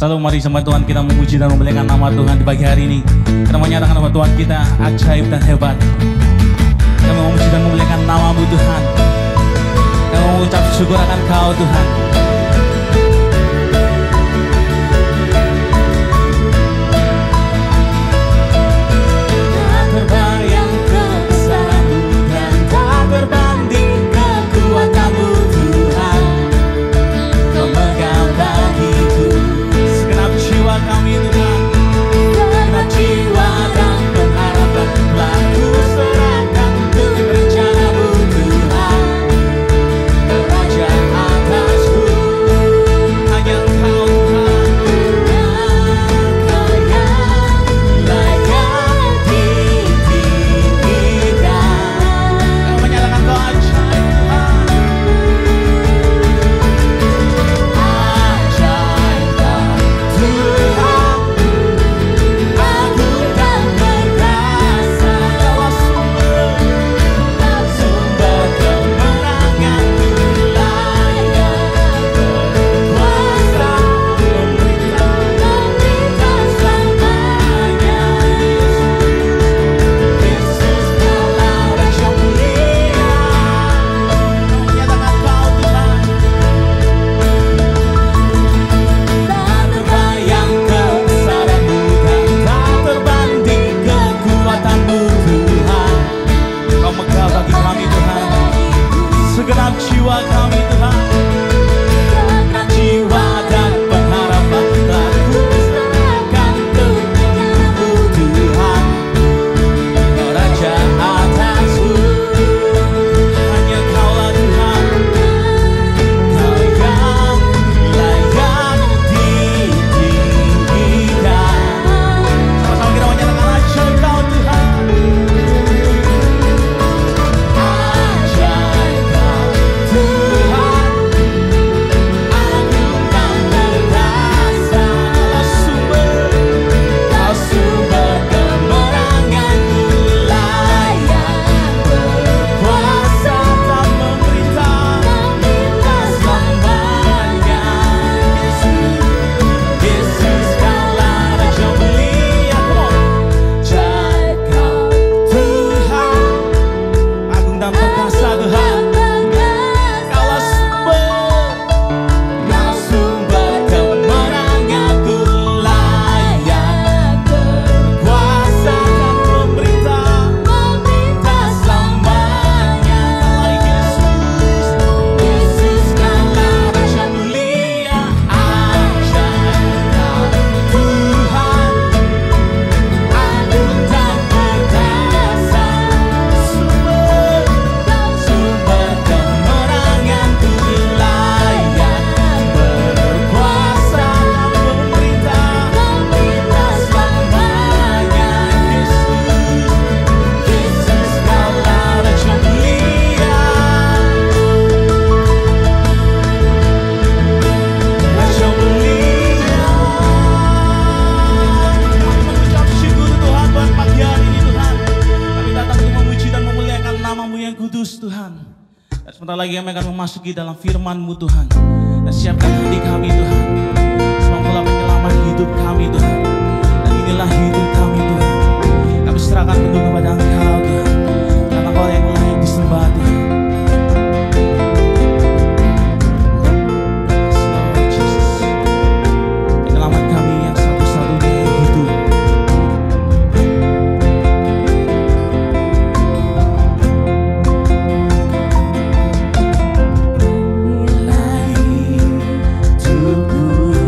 Satu mari sama Tuhan kita memuji dan memuliakan nama Tuhan di pagi hari ini. Kita menyatakan nama Tuhan kita ajaib dan hebat. Kita memuji dan memuliakan nama-Mu Tuhan. Kita mengucap syukur akan Kau Tuhan. Sebentar lagi kami akan memasuki dalam firman-Mu Tuhan. Dan siapkan hati kami Tuhan. Semampulah penyelamat hidup kami Tuhan. Dan inilah hidup kami Tuhan. Kami serahkan penuh kepada Engkau Tuhan. Karena Engkau yang layak disembah Tuhan. Penyelamat kami yang satu-satunya yang hidup. Inilah hidupku.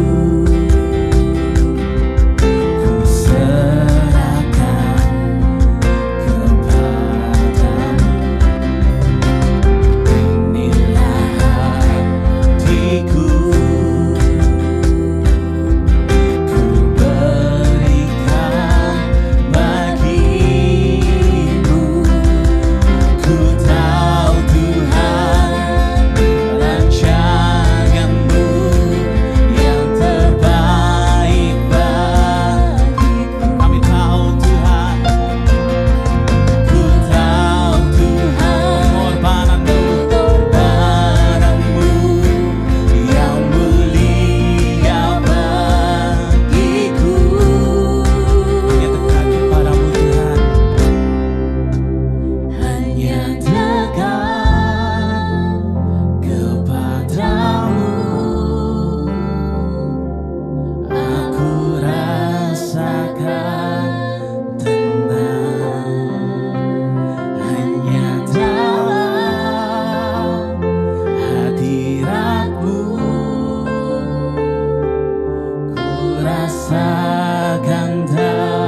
rasakan damai-Mu.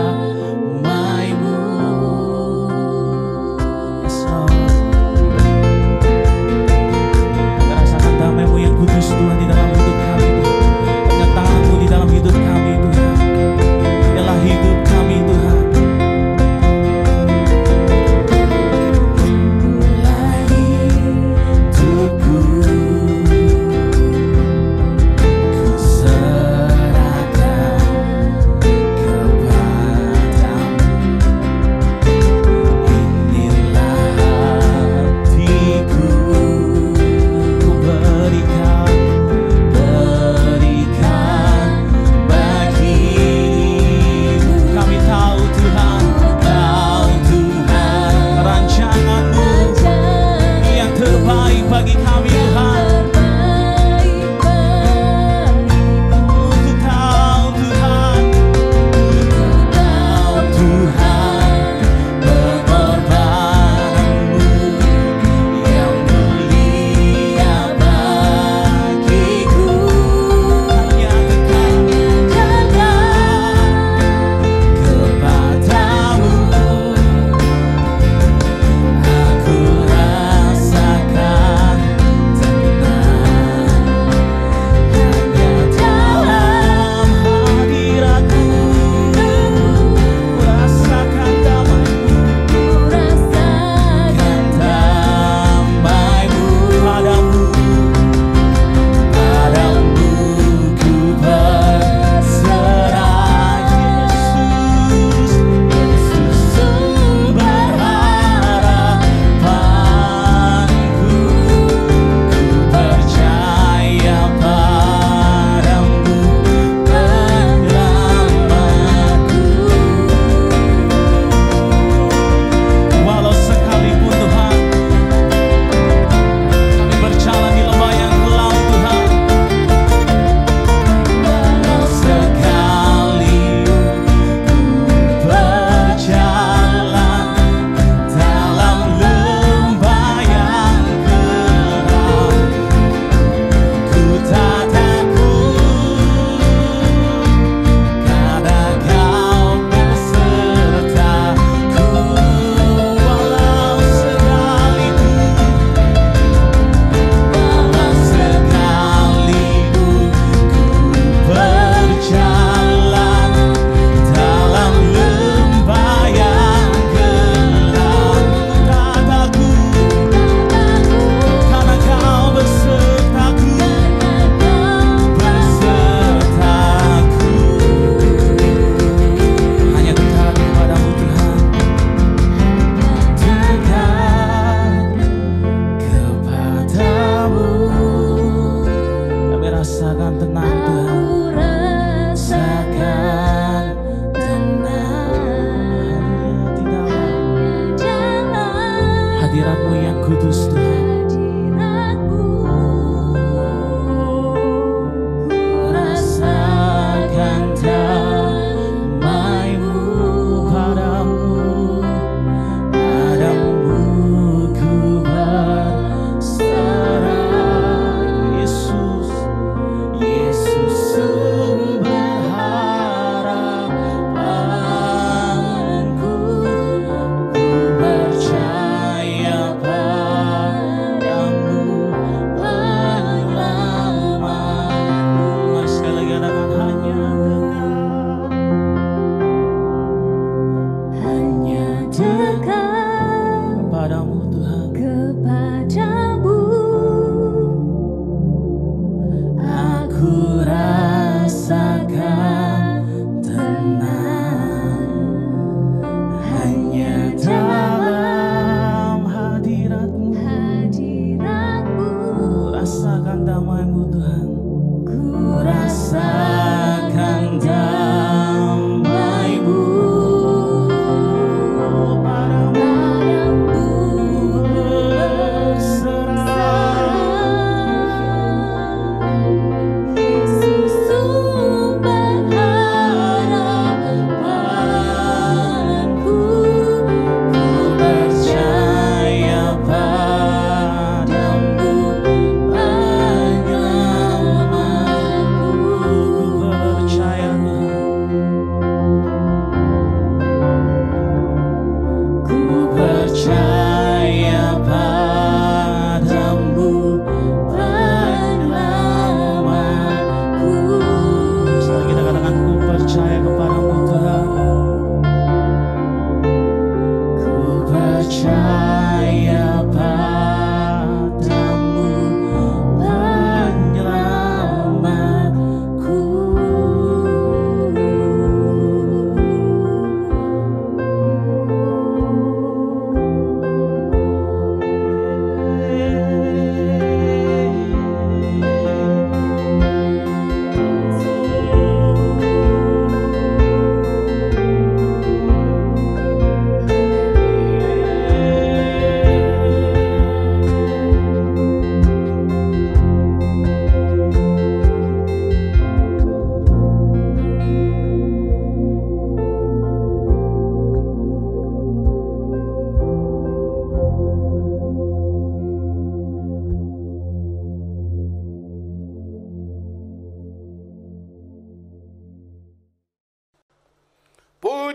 Yes, Lord. Kami rasakan damai-Mu yang kudus Tuhan di dalam hidup kami Tuhan. Penyertaan-Mu di dalam hidup kami Tuhan. Inilah hidup kami Tuhan.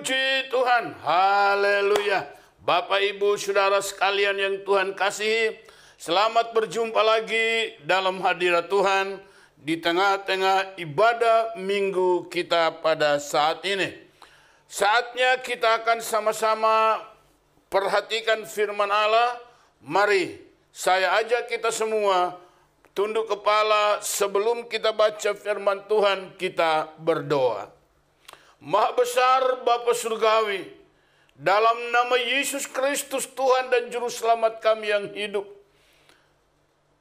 Puji Tuhan, haleluya. Bapak Ibu Saudara sekalian yang Tuhan kasihi, selamat berjumpa lagi dalam hadirat Tuhan di tengah-tengah ibadah minggu kita pada saat ini. Saatnya kita akan sama-sama perhatikan firman Allah. Mari saya ajak kita semua tunduk kepala sebelum kita baca firman Tuhan, kita berdoa. Maha besar Bapa Surgawi, dalam nama Yesus Kristus Tuhan dan Juru Selamat kami yang hidup,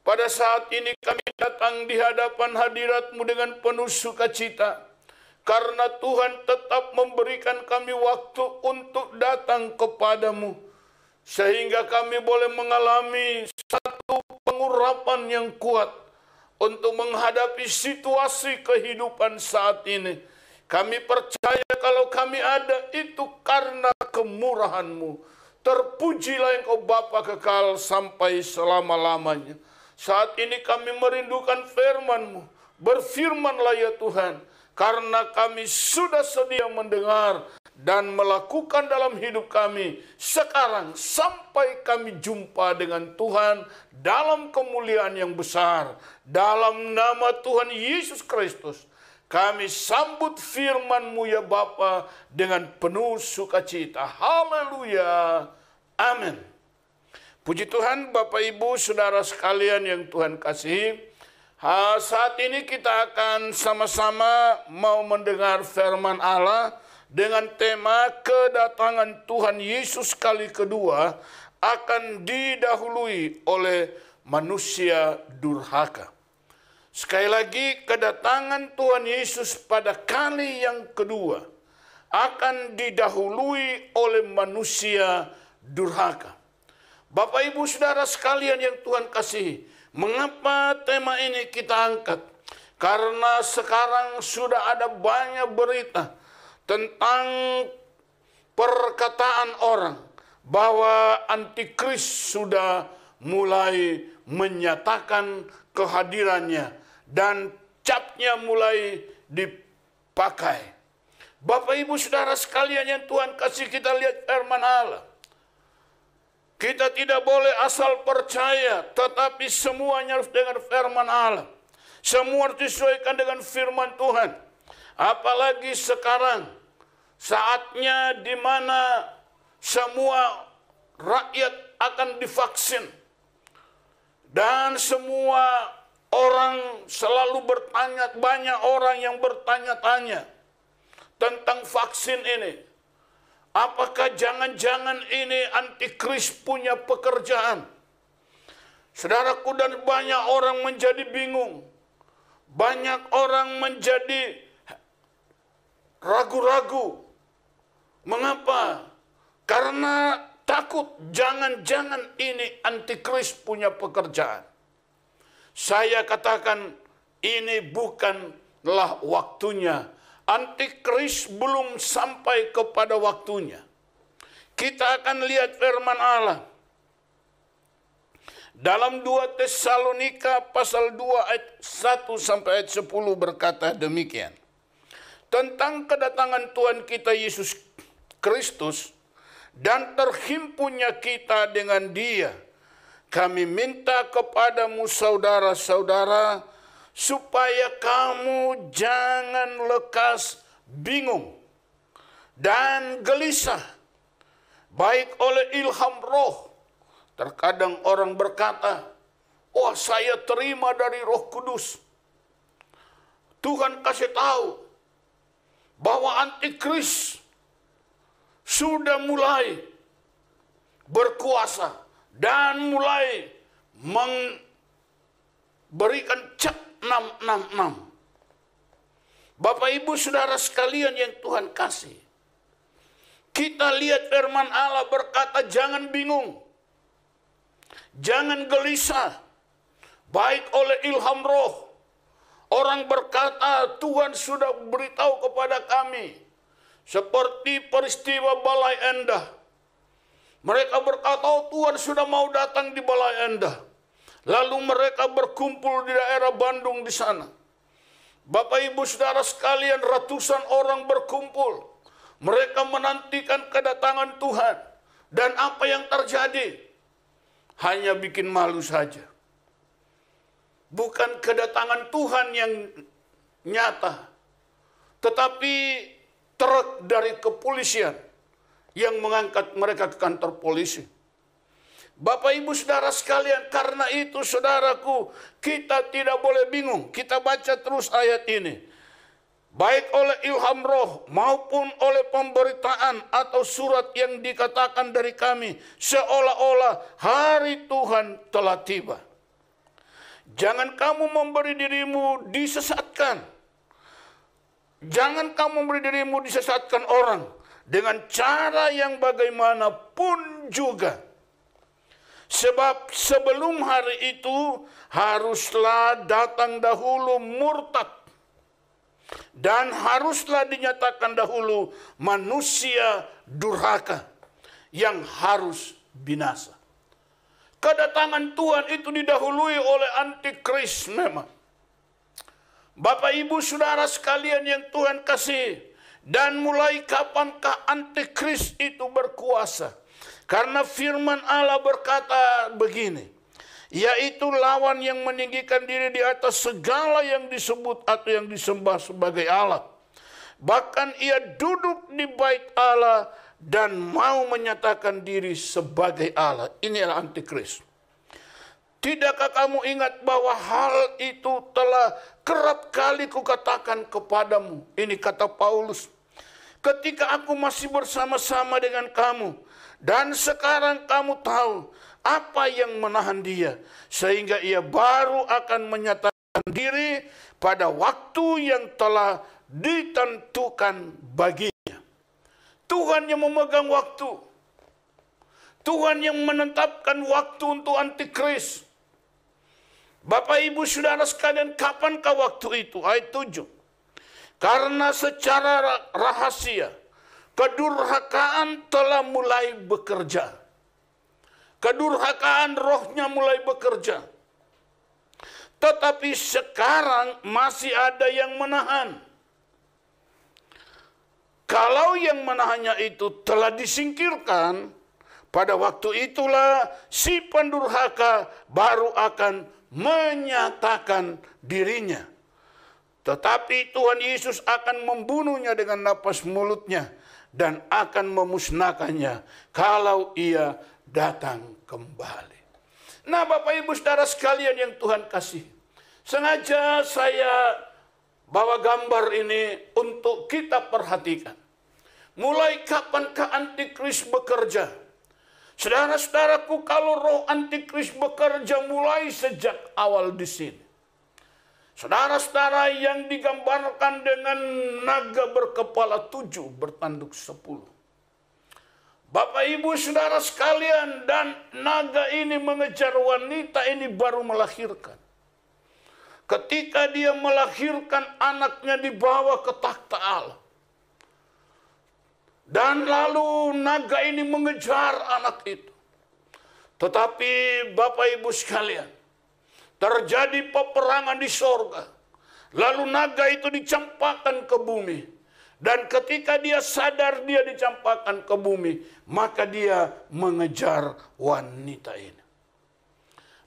pada saat ini kami datang di hadapan hadirat-Mu dengan penuh sukacita, karena Tuhan tetap memberikan kami waktu untuk datang kepadamu, sehingga kami boleh mengalami satu pengurapan yang kuat untuk menghadapi situasi kehidupan saat ini. Kami percaya kalau kami ada itu karena kemurahan-Mu. Terpujilah Engkau Bapa kekal sampai selama-lamanya. Saat ini kami merindukan firman-Mu. Berfirmanlah ya Tuhan, karena kami sudah sedia mendengar dan melakukan dalam hidup kami sekarang sampai kami jumpa dengan Tuhan dalam kemuliaan yang besar. Dalam nama Tuhan Yesus Kristus, kami sambut firman-Mu ya Bapa dengan penuh sukacita. Haleluya. Amin. Puji Tuhan, Bapak Ibu Saudara sekalian yang Tuhan kasihi. Saat ini kita akan sama-sama mau mendengar firman Allah dengan tema kedatangan Tuhan Yesus kali kedua akan didahului oleh manusia durhaka. Sekali lagi, kedatangan Tuhan Yesus pada kali yang kedua akan didahului oleh manusia durhaka. Bapak Ibu Saudara sekalian yang Tuhan kasihi, mengapa tema ini kita angkat? Karena sekarang sudah ada banyak berita tentang perkataan orang bahwa antikris sudah mulai menyatakan kehadirannya dan capnya mulai dipakai. Bapak Ibu Saudara sekalian yang Tuhan kasih, kita lihat firman Allah. Kita tidak boleh asal percaya, tetapi semuanya harus dengan firman Allah. Semua harus disesuaikan dengan firman Tuhan. Apalagi sekarang, saatnya di mana semua rakyat akan divaksin. Dan semua orang selalu bertanya, banyak orang yang bertanya-tanya tentang vaksin ini. Apakah jangan-jangan ini antikris punya pekerjaan? Saudaraku, dan banyak orang menjadi bingung. Banyak orang menjadi ragu-ragu. Mengapa? Karena takut jangan-jangan ini antikris punya pekerjaan. Saya katakan ini bukanlah waktunya. Antikris belum sampai kepada waktunya. Kita akan lihat firman Allah dalam 2 Tesalonika pasal 2 ayat 1 sampai ayat 10 berkata demikian. Tentang kedatangan Tuhan kita Yesus Kristus dan terhimpunnya kita dengan Dia, kami minta kepadamu saudara-saudara, supaya kamu jangan lekas bingung dan gelisah, baik oleh ilham roh. Terkadang orang berkata, "Wah, saya terima dari Roh Kudus." Tuhan kasih tahu bahwa antikris sudah mulai berkuasa dan mulai memberikan cap 666. Bapak Ibu Saudara sekalian yang Tuhan kasih, kita lihat firman Allah berkata jangan bingung, jangan gelisah, baik oleh ilham roh. Orang berkata Tuhan sudah beritahu kepada kami, seperti peristiwa Balai Endah. Mereka berkata, oh, Tuhan sudah mau datang di Balai Endah. Lalu mereka berkumpul di daerah Bandung di sana. Bapak Ibu Saudara sekalian, ratusan orang berkumpul. Mereka menantikan kedatangan Tuhan. Dan apa yang terjadi? Hanya bikin malu saja. Bukan kedatangan Tuhan yang nyata, tetapi truk dari kepolisian yang mengangkat mereka ke kantor polisi. Bapak Ibu Saudara sekalian, karena itu saudaraku, kita tidak boleh bingung. Kita baca terus ayat ini. Baik oleh ilham roh maupun oleh pemberitaan atau surat yang dikatakan dari kami, seolah-olah hari Tuhan telah tiba. Jangan kamu memberi dirimu disesatkan. Jangan kamu memberi dirimu disesatkan orang dengan cara yang bagaimanapun juga. Sebab sebelum hari itu haruslah datang dahulu murtad. Dan haruslah dinyatakan dahulu manusia durhaka yang harus binasa. Kedatangan Tuhan itu didahului oleh antikris memang. Bapak Ibu Saudara sekalian yang Tuhan kasih. Dan mulai kapankah antikris itu berkuasa? Karena firman Allah berkata begini. Yaitu lawan yang meninggikan diri di atas segala yang disebut atau yang disembah sebagai Allah. Bahkan ia duduk di bait Allah dan mau menyatakan diri sebagai Allah. Inilah antikris. Tidakkah kamu ingat bahwa hal itu telah kerap kali kukatakan kepadamu? Ini kata Paulus. Ketika aku masih bersama-sama dengan kamu. Dan sekarang kamu tahu apa yang menahan dia. Sehingga ia baru akan menyatakan diri pada waktu yang telah ditentukan baginya. Tuhan yang memegang waktu. Tuhan yang menetapkan waktu untuk antikris. Bapak Ibu Saudara sekalian, kapankah waktu itu? Ayat 7. Karena secara rahasia kedurhakaan telah mulai bekerja. Kedurhakaan rohnya mulai bekerja. Tetapi sekarang masih ada yang menahan. Kalau yang menahannya itu telah disingkirkan, pada waktu itulah si pendurhaka baru akan menyatakan dirinya. Tetapi Tuhan Yesus akan membunuhnya dengan napas mulutnya dan akan memusnahkannya kalau ia datang kembali. Nah, Bapak Ibu Saudara sekalian yang Tuhan kasih, sengaja saya bawa gambar ini untuk kita perhatikan. Mulai kapankah antikris bekerja? Saudara-saudaraku, kalau roh antikris bekerja mulai sejak awal di sini. Saudara-saudara yang digambarkan dengan naga berkepala 7 bertanduk 10. Bapak Ibu Saudara sekalian, dan naga ini mengejar wanita ini baru melahirkan. Ketika dia melahirkan, anaknya dibawa ke takhta Allah. Dan lalu naga ini mengejar anak itu. Tetapi Bapak Ibu sekalian, terjadi peperangan di sorga. Lalu naga itu dicampakkan ke bumi. Dan ketika dia sadar dia dicampakkan ke bumi, maka dia mengejar wanita ini.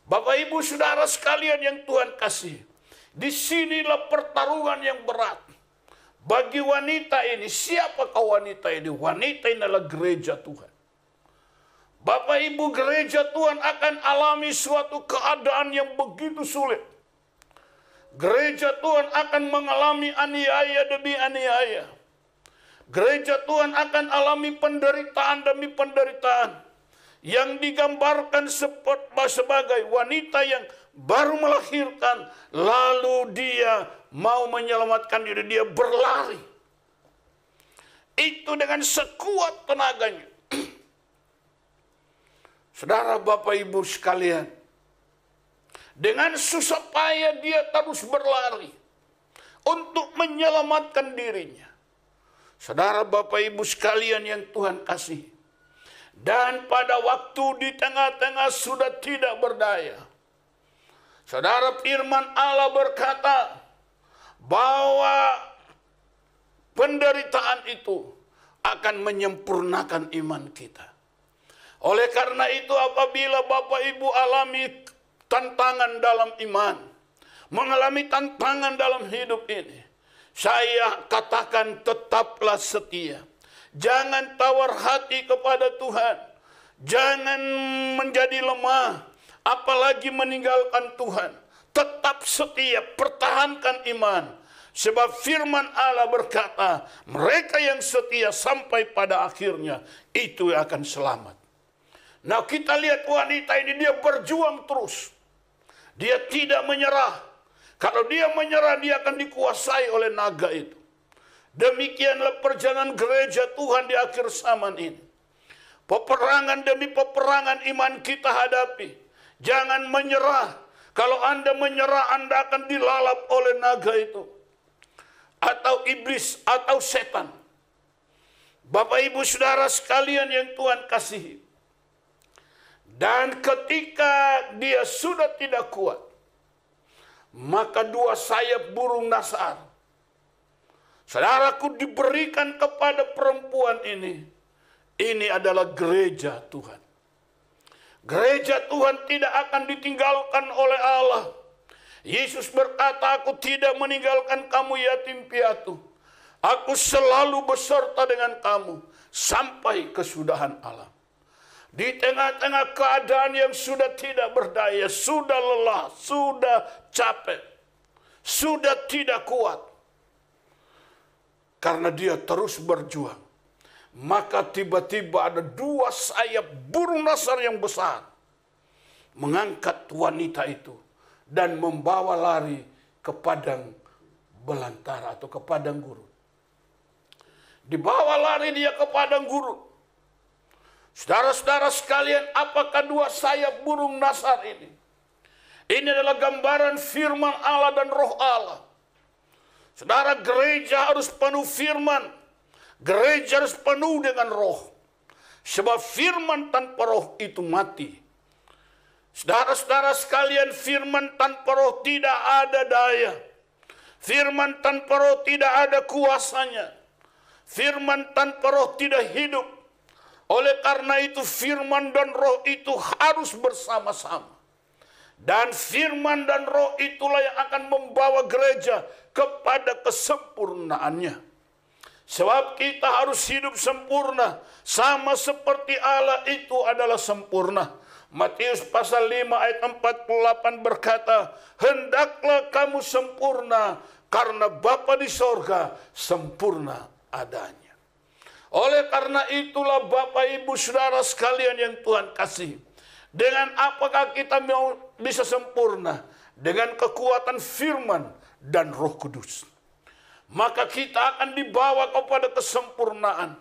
Bapak Ibu Saudara sekalian yang Tuhan kasih, disinilah pertarungan yang berat. Bagi wanita ini, siapakah wanita ini? Wanita ini adalah gereja Tuhan. Bapak Ibu, gereja Tuhan akan alami suatu keadaan yang begitu sulit. Gereja Tuhan akan mengalami aniaya demi aniaya. Gereja Tuhan akan alami penderitaan demi penderitaan. Yang digambarkan sebagai wanita yang baru melahirkan, lalu dia mau menyelamatkan diri, dia berlari. Itu dengan sekuat tenaganya. Saudara Bapak Ibu sekalian, dengan susah payah dia terus berlari untuk menyelamatkan dirinya. Saudara Bapak Ibu sekalian yang Tuhan kasih, dan pada waktu di tengah-tengah sudah tidak berdaya, saudara, firman Allah berkata bahwa penderitaan itu akan menyempurnakan iman kita. Oleh karena itu apabila Bapak Ibu alami tantangan dalam iman, mengalami tantangan dalam hidup ini, saya katakan tetaplah setia. Jangan tawar hati kepada Tuhan. Jangan menjadi lemah, apalagi meninggalkan Tuhan. Tetap setia, pertahankan iman. Sebab firman Allah berkata, mereka yang setia sampai pada akhirnya, itu akan selamat. Nah, kita lihat wanita ini, dia berjuang terus. Dia tidak menyerah. Kalau dia menyerah, dia akan dikuasai oleh naga itu. Demikianlah perjalanan gereja Tuhan di akhir zaman ini. Peperangan demi peperangan iman kita hadapi. Jangan menyerah. Kalau Anda menyerah, Anda akan dilalap oleh naga itu. Atau iblis, atau setan. Bapak Ibu Saudara sekalian yang Tuhan kasihi. Dan ketika dia sudah tidak kuat, maka dua sayap burung nasar, saudaraku, diberikan kepada perempuan ini. Ini adalah gereja Tuhan. Gereja Tuhan tidak akan ditinggalkan oleh Allah. Yesus berkata, aku tidak meninggalkan kamu yatim piatu. Aku selalu beserta dengan kamu sampai kesudahan alam. Di tengah-tengah keadaan yang sudah tidak berdaya, sudah lelah, sudah capek, sudah tidak kuat. Karena dia terus berjuang. Maka tiba-tiba ada dua sayap burung nasar yang besar mengangkat wanita itu dan membawa lari ke padang belantara atau ke padang gurun. Dibawa lari dia ke padang gurun. Saudara-saudara sekalian, apakah dua sayap burung nasar ini? Ini adalah gambaran firman Allah dan roh Allah. Saudara, gereja harus penuh firman. Gereja harus penuh dengan roh. Sebab firman tanpa roh itu mati. Saudara-saudara sekalian, firman tanpa roh tidak ada daya. Firman tanpa roh tidak ada kuasanya. Firman tanpa roh tidak hidup. Oleh karena itu firman dan roh itu harus bersama-sama. Dan firman dan roh itulah yang akan membawa gereja kepada kesempurnaannya. Sebab kita harus hidup sempurna. Sama seperti Allah itu adalah sempurna. Matius pasal 5 ayat 48 berkata, hendaklah kamu sempurna karena Bapa di sorga sempurna adanya. Oleh karena itulah Bapak Ibu Saudara sekalian yang Tuhan kasih. Dengan apakah kita mau bisa sempurna? Dengan kekuatan firman dan Roh Kudus. Maka kita akan dibawa kepada kesempurnaan.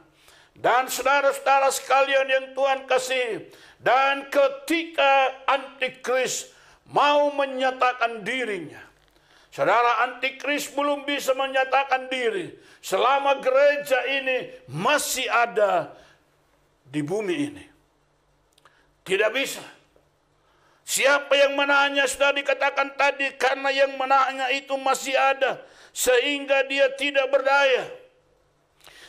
Dan saudara-saudara sekalian yang Tuhan kasih. Dan ketika antikris mau menyatakan dirinya. Saudara, antikris belum bisa menyatakan diri selama gereja ini masih ada di bumi ini. Tidak bisa. Siapa yang menahannya sudah dikatakan tadi, karena yang menahannya itu masih ada sehingga dia tidak berdaya.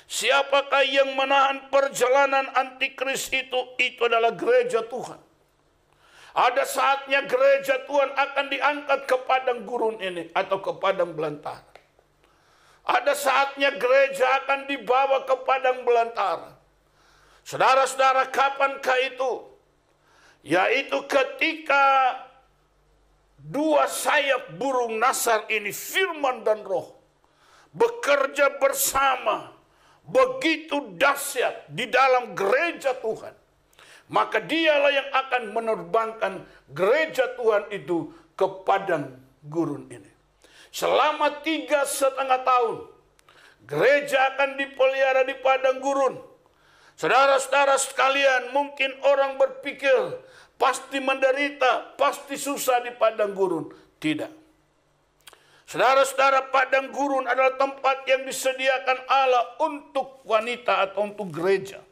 Siapakah yang menahan perjalanan antikris itu? Itu adalah gereja Tuhan. Ada saatnya gereja Tuhan akan diangkat ke padang gurun ini atau ke padang belantara. Ada saatnya gereja akan dibawa ke padang belantara. Saudara-saudara, kapankah itu? Yaitu ketika dua sayap burung nasar ini, firman dan roh, bekerja bersama begitu dahsyat di dalam gereja Tuhan. Maka dialah yang akan menerbangkan gereja Tuhan itu ke padang gurun ini. Selama 3,5 tahun, gereja akan dipelihara di padang gurun. Saudara-saudara sekalian, mungkin orang berpikir pasti menderita, pasti susah di padang gurun. Tidak. Saudara-saudara, padang gurun adalah tempat yang disediakan Allah untuk wanita atau untuk gereja.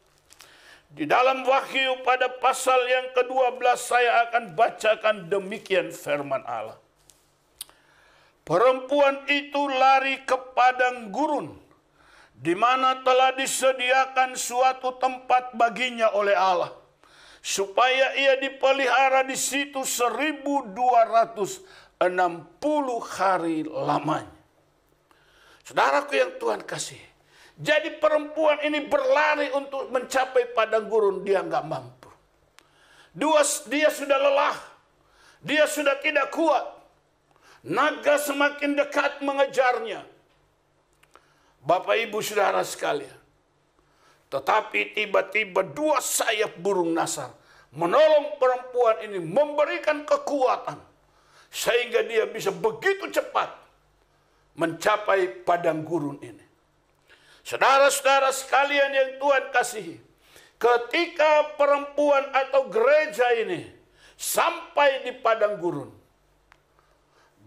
Di dalam Wahyu pada pasal yang ke-12 saya akan bacakan demikian firman Allah. Perempuan itu lari ke padang gurun di mana telah disediakan suatu tempat baginya oleh Allah, supaya ia dipelihara di situ 1260 hari lamanya. Saudaraku yang Tuhan kasih, jadi perempuan ini berlari untuk mencapai padang gurun, dia nggak mampu. Dia sudah lelah, dia sudah tidak kuat. Naga semakin dekat mengejarnya. Bapak Ibu Saudara sekalian, tetapi tiba-tiba 2 sayap burung nasar menolong perempuan ini, memberikan kekuatan sehingga dia bisa begitu cepat mencapai padang gurun ini. Saudara-saudara sekalian yang Tuhan kasihi, ketika perempuan atau gereja ini sampai di padang gurun,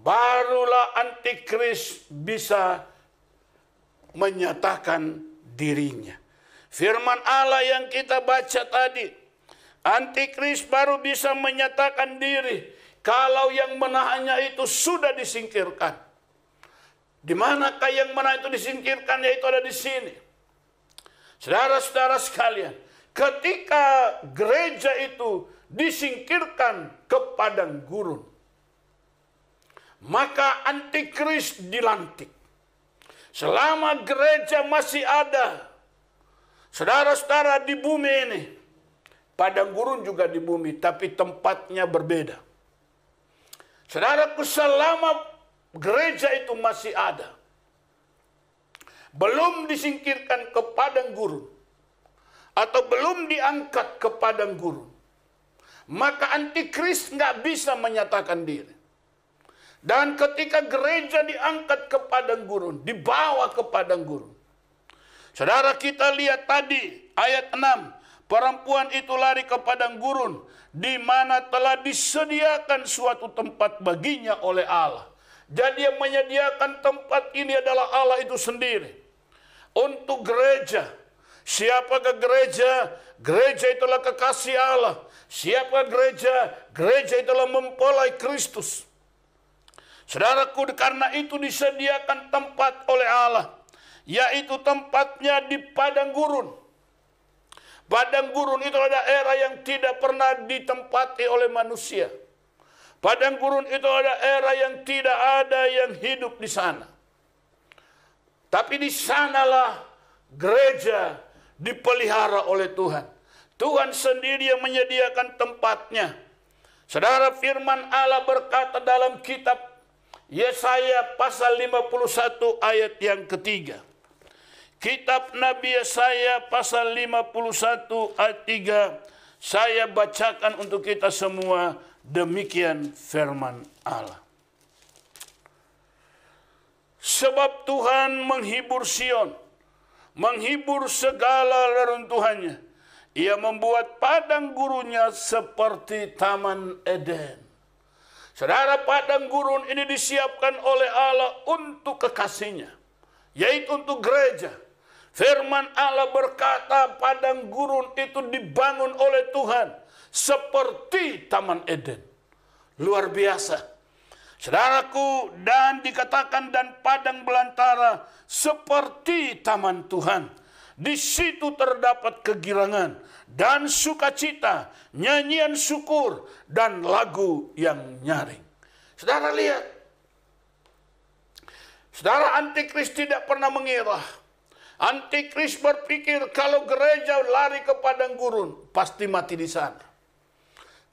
barulah antikris bisa menyatakan dirinya. Firman Allah yang kita baca tadi, antikris baru bisa menyatakan diri kalau yang menahannya itu sudah disingkirkan. Di manakah yang menahan itu disingkirkan? Yaitu ada di sini. Saudara-saudara sekalian, ketika gereja itu disingkirkan ke padang gurun, maka antikris dilantik. Selama gereja masih ada, saudara-saudara, di bumi ini, padang gurun juga di bumi, tapi tempatnya berbeda. Saudaraku, selama gereja itu masih ada, belum disingkirkan ke padang gurun, atau belum diangkat ke padang gurun, maka antikris nggak bisa menyatakan diri. Dan ketika gereja diangkat ke padang gurun, dibawa ke padang gurun, saudara, kita lihat tadi ayat 6, perempuan itu lari ke padang gurun, di mana telah disediakan suatu tempat baginya oleh Allah. Jadi yang menyediakan tempat ini adalah Allah itu sendiri. Untuk gereja. Siapakah gereja? Gereja itulah kekasih Allah. Siapa gereja? Gereja itulah mempelai Kristus. Saudaraku, karena itu disediakan tempat oleh Allah, yaitu tempatnya di padang gurun. Padang gurun itu adalah daerah yang tidak pernah ditempati oleh manusia. Padang gurun itu adalah daerah yang tidak ada yang hidup di sana. Tapi di sanalah gereja dipelihara oleh Tuhan. Tuhan sendiri yang menyediakan tempatnya. Saudara, firman Allah berkata dalam kitab Yesaya pasal 51 ayat yang ketiga. Kitab Nabi Yesaya pasal 51 ayat 3. Saya bacakan untuk kita semua, demikian firman Allah. Sebab Tuhan menghibur Sion, menghibur segala reruntuhannya. Ia membuat padang gurunnya seperti Taman Eden. Saudara, padang gurun ini disiapkan oleh Allah untuk kekasihnya, yaitu untuk gereja. Firman Allah berkata padang gurun itu dibangun oleh Tuhan seperti Taman Eden. Luar biasa. Saudaraku, dan dikatakan dan padang belantara seperti taman Tuhan. Di situ terdapat kegirangan dan sukacita, nyanyian syukur dan lagu yang nyaring. Saudara lihat. Saudara, antikris tidak pernah mengira. Antikris berpikir kalau gereja lari ke padang gurun, pasti mati di sana.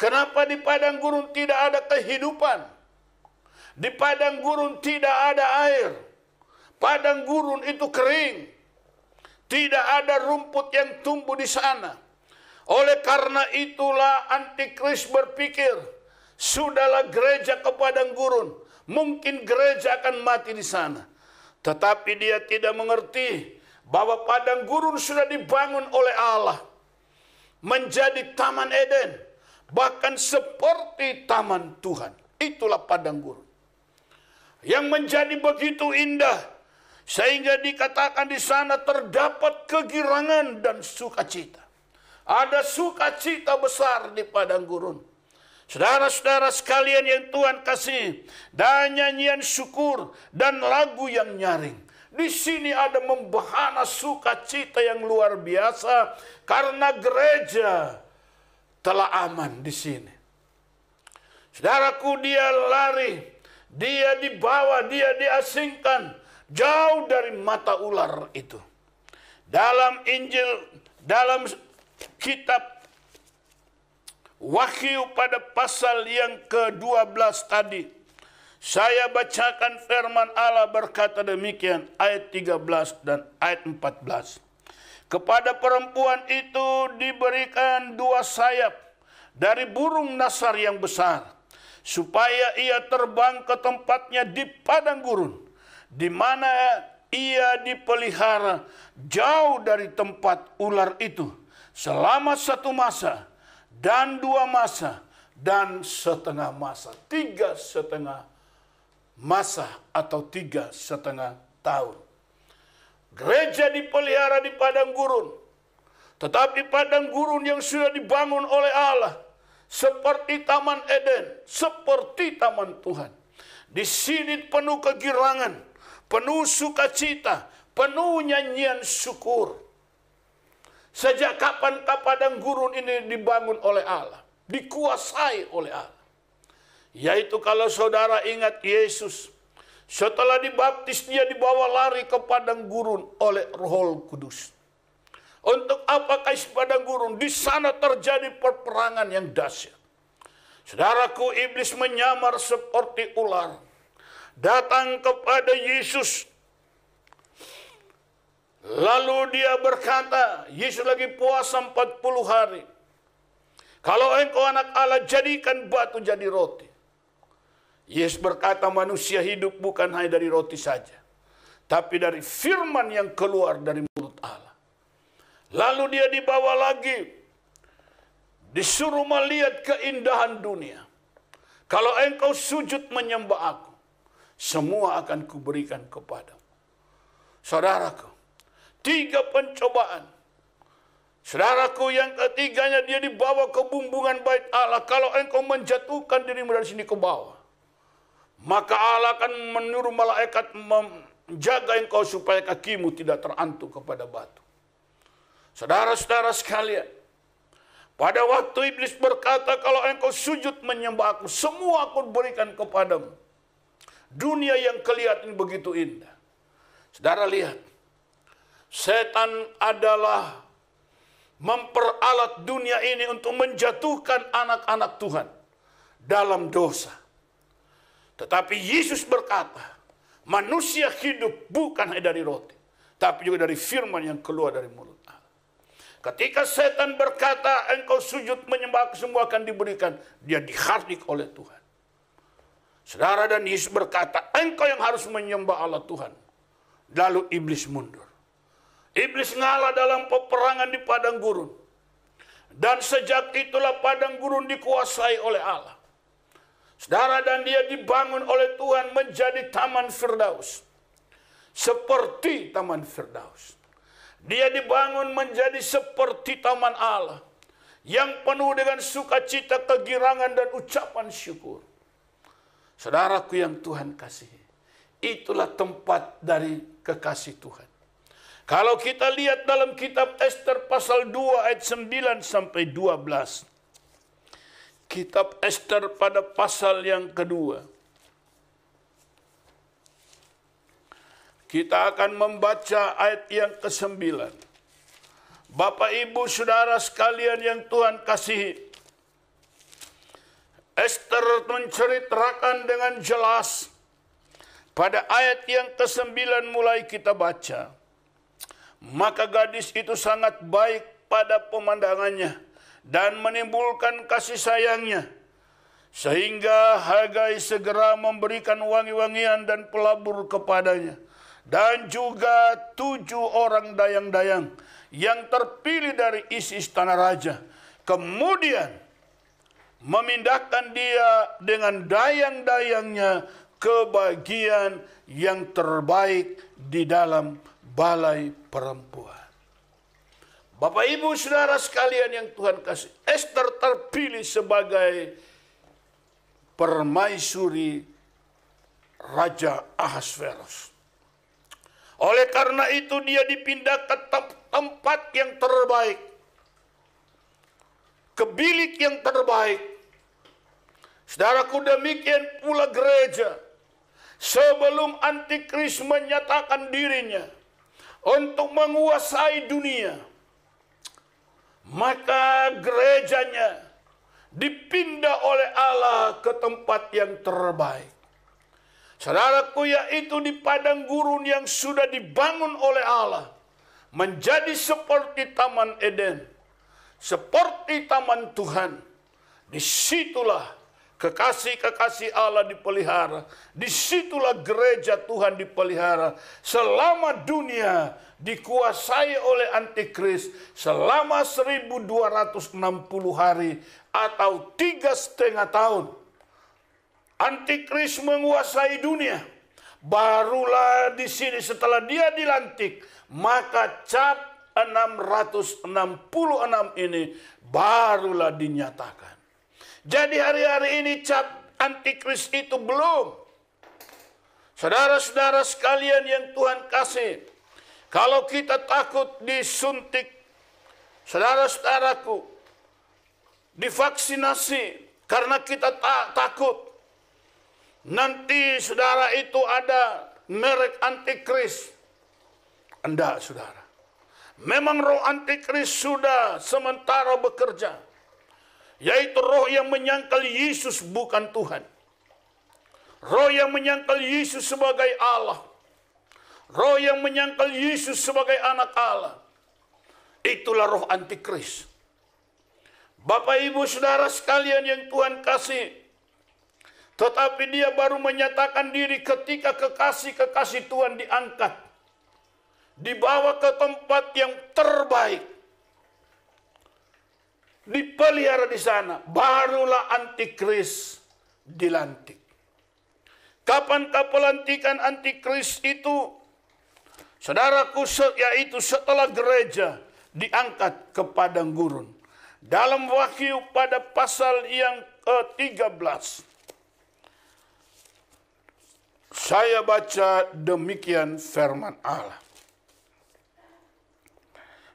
Kenapa di padang gurun tidak ada kehidupan? Di padang gurun tidak ada air. Padang gurun itu kering. Tidak ada rumput yang tumbuh di sana. Oleh karena itulah antikris berpikir, sudahlah gereja ke padang gurun. Mungkin gereja akan mati di sana. Tetapi dia tidak mengerti bahwa padang gurun sudah dibangun oleh Allah. Menjadi Taman Eden. Bahkan seperti taman Tuhan. Itulah padang gurun. Yang menjadi begitu indah. Sehingga dikatakan di sana terdapat kegirangan dan sukacita. Ada sukacita besar di padang gurun. Saudara-saudara sekalian yang Tuhan kasih, dan nyanyian syukur dan lagu yang nyaring. Di sini ada membahana sukacita yang luar biasa karena gereja telah aman di sini. Saudaraku, dia lari, dia dibawa, dia diasingkan jauh dari mata ular itu. Dalam Injil, dalam kitab Wahyu pada pasal yang ke-12 tadi, saya bacakan firman Allah berkata demikian, ayat 13 dan ayat 14. Kepada perempuan itu diberikan 2 sayap dari burung nasar yang besar, supaya ia terbang ke tempatnya di padang gurun, di mana ia dipelihara jauh dari tempat ular itu, selama 1 masa, dan 2 masa, dan setengah masa. 3,5 masa atau 3,5 tahun. Gereja dipelihara di padang gurun. Tetapi padang gurun yang sudah dibangun oleh Allah, seperti Taman Eden, seperti Taman Tuhan. Di sini penuh kegirangan, penuh sukacita, penuh nyanyian syukur. Sejak kapankah padang gurun ini dibangun oleh Allah, dikuasai oleh Allah? Yaitu kalau saudara ingat Yesus, setelah dibaptis dia dibawa lari ke padang gurun oleh Roh Kudus. Untuk apakah isi padang gurun? Di sana terjadi peperangan yang dahsyat. Saudaraku, iblis menyamar seperti ular, datang kepada Yesus. Lalu dia berkata, Yesus lagi puasa 40 hari. Kalau engkau anak Allah, jadikan batu jadi roti. Yesus berkata, manusia hidup bukan hanya dari roti saja, tapi dari firman yang keluar dari mulut Allah. Lalu dia dibawa lagi, disuruh melihat keindahan dunia. Kalau engkau sujud menyembah aku, semua akan kuberikan kepadamu. Saudaraku, 3 pencobaan. Saudaraku, yang ketiganya dia dibawa ke bumbungan bait Allah. Kalau engkau menjatuhkan dirimu dari sini ke bawah, maka Allah akan menyuruh malaikat menjaga engkau supaya kakimu tidak terantuk kepada batu. Saudara-saudara sekalian, pada waktu iblis berkata, kalau engkau sujud menyembah aku, semua aku berikan kepadamu. Dunia yang kelihatan begitu indah. Saudara lihat, setan adalah memperalat dunia ini untuk menjatuhkan anak-anak Tuhan dalam dosa. Tetapi Yesus berkata, manusia hidup bukan hanya dari roti, tapi juga dari firman yang keluar dari mulut Allah. Ketika setan berkata, engkau sujud menyembah aku, semua akan diberikan, dia dihardik oleh Tuhan. Saudara, dan Yesus berkata, engkau yang harus menyembah Allah Tuhan. Lalu iblis mundur. Iblis ngalah dalam peperangan di padang gurun. Dan sejak itulah padang gurun dikuasai oleh Allah. Saudara, dan dia dibangun oleh Tuhan menjadi Taman Firdaus. Seperti Taman Firdaus. Dia dibangun menjadi seperti Taman Allah. Yang penuh dengan sukacita, kegirangan, dan ucapan syukur. Saudaraku yang Tuhan kasihi, itulah tempat dari kekasih Tuhan. Kalau kita lihat dalam kitab Ester pasal 2 ayat 9 sampai 12. Kitab Ester pada pasal yang kedua. Kita akan membaca ayat yang ke-9. Bapak, Ibu, Saudara sekalian yang Tuhan kasihi, Ester menceritakan dengan jelas pada ayat yang ke-9 mulai kita baca. Maka gadis itu sangat baik pada pemandangannya dan menimbulkan kasih sayangnya, sehingga Hagai segera memberikan wangi-wangian dan pelabur kepadanya, dan juga 7 orang dayang-dayang yang terpilih dari isi istana raja. Kemudian memindahkan dia dengan dayang-dayangnya ke bagian yang terbaik di dalam balai perempuan. Bapak, Ibu, Saudara sekalian yang Tuhan kasih, Ester terpilih sebagai permaisuri Raja Ahasverus. Oleh karena itu dia dipindah ke tempat yang terbaik, ke bilik yang terbaik. Saudaraku, demikian pula gereja. Sebelum antikris menyatakan dirinya untuk menguasai dunia, maka gerejanya dipindah oleh Allah ke tempat yang terbaik. Saudaraku, yaitu di padang gurun yang sudah dibangun oleh Allah, menjadi seperti Taman Eden, seperti taman Tuhan. Disitulah kekasih-kekasih Allah dipelihara. Disitulah gereja Tuhan dipelihara. Selama dunia dikuasai oleh antikris, selama 1260 hari atau 3,5 tahun, antikris menguasai dunia. Barulah di sini setelah dia dilantik, maka cap 666 ini barulah dinyatakan. Jadi hari-hari ini cap antikris itu belum. Saudara-saudara sekalian yang Tuhan kasih, kalau kita takut disuntik, saudara-saudaraku, divaksinasi karena kita takut nanti saudara itu ada merek antikris. Enggak, saudara. Memang roh antikris sudah sementara bekerja, yaitu roh yang menyangkal Yesus bukan Tuhan. Roh yang menyangkal Yesus sebagai Allah. Roh yang menyangkal Yesus sebagai anak Allah. Itulah roh antikris. Bapak Ibu Saudara sekalian yang Tuhan kasih, tetapi dia baru menyatakan diri ketika kekasih-kekasih Tuhan diangkat, dibawa ke tempat yang terbaik, dipelihara di sana. Barulah antikris dilantik. Kapankah pelantikan antikris itu? Saudaraku, yaitu setelah gereja diangkat ke padang gurun. Dalam Wahyu pada pasal yang ke-13. Saya baca demikian firman Allah.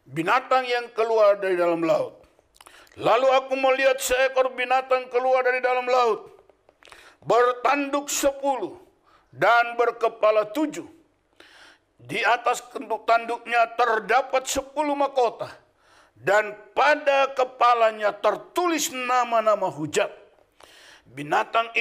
Binatang yang keluar dari dalam laut. Lalu aku melihat seekor binatang keluar dari dalam laut, bertanduk 10 dan berkepala 7. Di atas tanduknya terdapat 10 mahkota, dan pada kepalanya tertulis nama-nama hujat. Binatang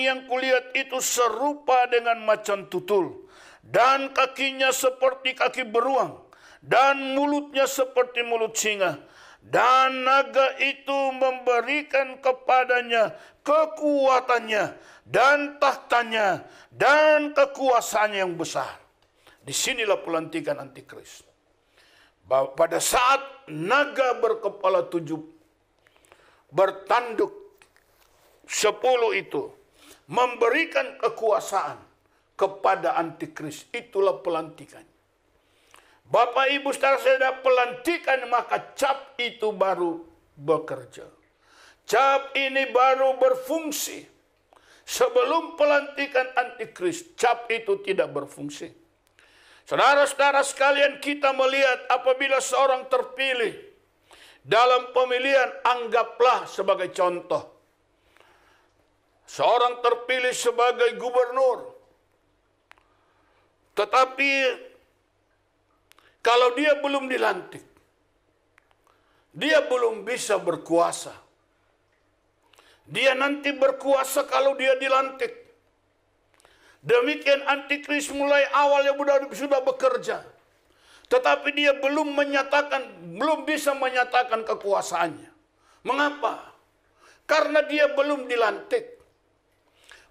yang kulihat itu serupa dengan macan tutul, dan kakinya seperti kaki beruang, dan mulutnya seperti mulut singa. Dan naga itu memberikan kepadanya kekuatannya dan tahtanya dan kekuasaannya yang besar. Disinilah pelantikan antikris. Pada saat naga berkepala 7 bertanduk 10 itu memberikan kekuasaan kepada antikris, itulah pelantikan. Bapak Ibu Saudara, saya pelantikan, maka cap itu baru bekerja. Cap ini baru berfungsi. Sebelum pelantikan antikris, cap itu tidak berfungsi. Saudara-saudara sekalian, kita melihat apabila seorang terpilih dalam pemilihan, anggaplah sebagai contoh. Seorang terpilih sebagai gubernur. Tetapi kalau dia belum dilantik, dia belum bisa berkuasa. Dia nanti berkuasa kalau dia dilantik. Demikian antikris mulai awalnya sudah bekerja. Tetapi dia belum bisa menyatakan kekuasaannya. Mengapa? Karena dia belum dilantik.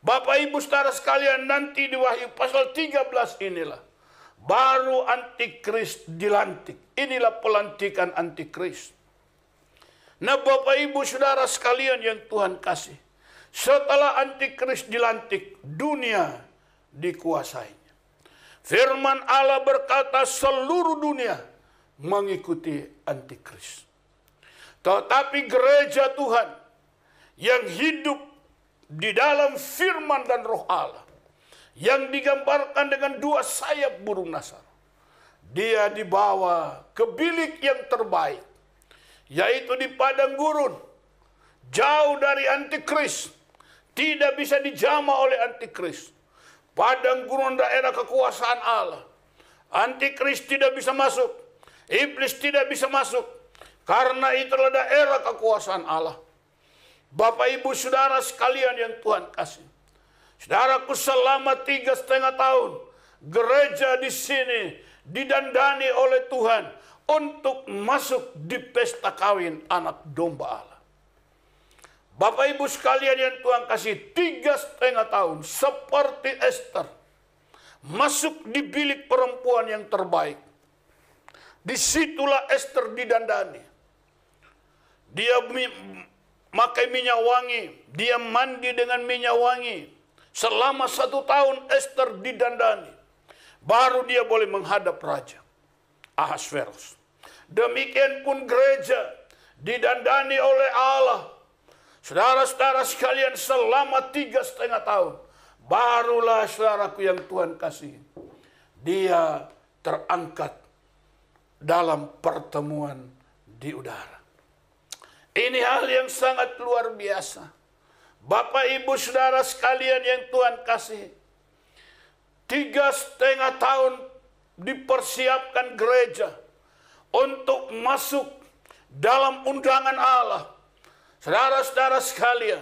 Bapak Ibu Saudara sekalian, nanti di Wahyu pasal 13 inilah baru antikris dilantik. Inilah pelantikan antikris. Nah, Bapak Ibu Saudara sekalian yang Tuhan kasih, setelah antikris dilantik, dunia dikuasainya. Firman Allah berkata seluruh dunia mengikuti antikris. Tetapi gereja Tuhan yang hidup di dalam firman dan roh Allah, yang digambarkan dengan 2 sayap burung nasar. Dia dibawa ke bilik yang terbaik, yaitu di padang gurun, jauh dari antikris, tidak bisa dijamah oleh antikris. Padang gurun daerah kekuasaan Allah. Antikris tidak bisa masuk, iblis tidak bisa masuk, karena itulah daerah kekuasaan Allah. Bapak ibu saudara sekalian yang Tuhan kasih, saudaraku, selama 3,5 tahun gereja di sini didandani oleh Tuhan untuk masuk di pesta kawin anak domba Allah. Bapak ibu sekalian yang Tuhan kasih, 3,5 tahun seperti Esther masuk di bilik perempuan yang terbaik. Disitulah Esther didandani. Dia pakai minyak wangi, dia mandi dengan minyak wangi. Selama 1 tahun Esther didandani. Baru dia boleh menghadap raja Ahasveros. Demikian pun gereja didandani oleh Allah. Saudara-saudara sekalian, selama 3,5 tahun, barulah saudaraku yang Tuhan kasih, dia terangkat dalam pertemuan di udara. Ini hal yang sangat luar biasa. Bapak ibu saudara sekalian yang Tuhan kasih, 3,5 tahun dipersiapkan gereja untuk masuk dalam undangan Allah. Saudara-saudara sekalian,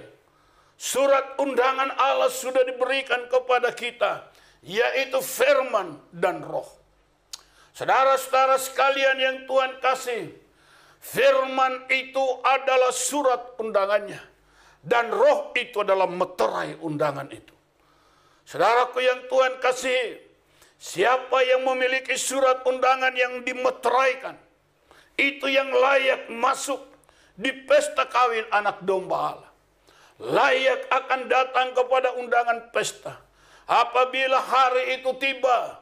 surat undangan Allah sudah diberikan kepada kita, yaitu firman dan roh. Saudara-saudara sekalian yang Tuhan kasih, firman itu adalah surat undangannya, dan roh itu adalah meterai undangan itu. Saudaraku yang Tuhan kasih, siapa yang memiliki surat undangan yang dimeteraikan, itu yang layak masuk di pesta kawin anak domba Allah. Layak akan datang kepada undangan pesta. Apabila hari itu tiba,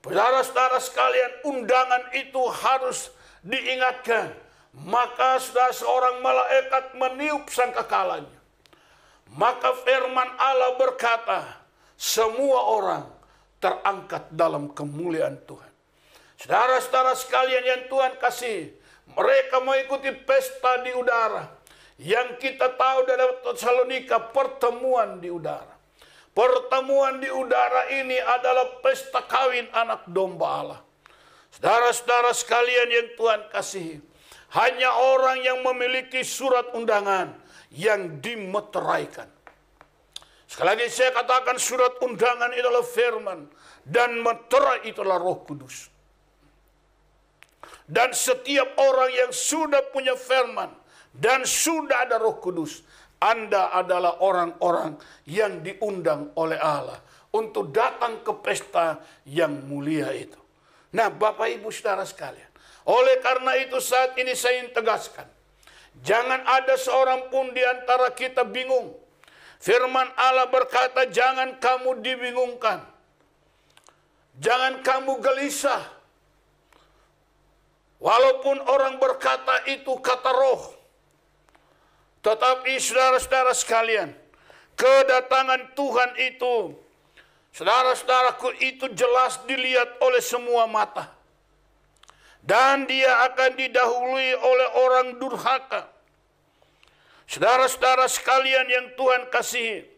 saudara-saudara sekalian, undangan itu harus diingatkan. Maka sudah seorang malaikat meniup sangkakalanya. Maka firman Allah berkata, semua orang terangkat dalam kemuliaan Tuhan. Saudara-saudara sekalian yang Tuhan kasih, mereka mengikuti pesta di udara. Yang kita tahu dalam Tesalonika, pertemuan di udara. Pertemuan di udara ini adalah pesta kawin anak domba Allah. Saudara-saudara sekalian yang Tuhan kasih, hanya orang yang memiliki surat undangan yang dimeteraikan. Sekali lagi saya katakan, surat undangan adalah firman, dan meterai itulah Roh Kudus. Dan setiap orang yang sudah punya firman dan sudah ada Roh Kudus, Anda adalah orang-orang yang diundang oleh Allah untuk datang ke pesta yang mulia itu. Nah, Bapak Ibu Saudara sekalian, oleh karena itu saat ini saya ingin tegaskan, jangan ada seorang pun di antara kita bingung. Firman Allah berkata, jangan kamu dibingungkan, jangan kamu gelisah. Walaupun orang berkata itu kata roh, tetapi saudara-saudara sekalian, kedatangan Tuhan itu, saudara-saudaraku, itu jelas dilihat oleh semua mata. Dan dia akan didahului oleh orang durhaka. Saudara-saudara sekalian yang Tuhan kasihi,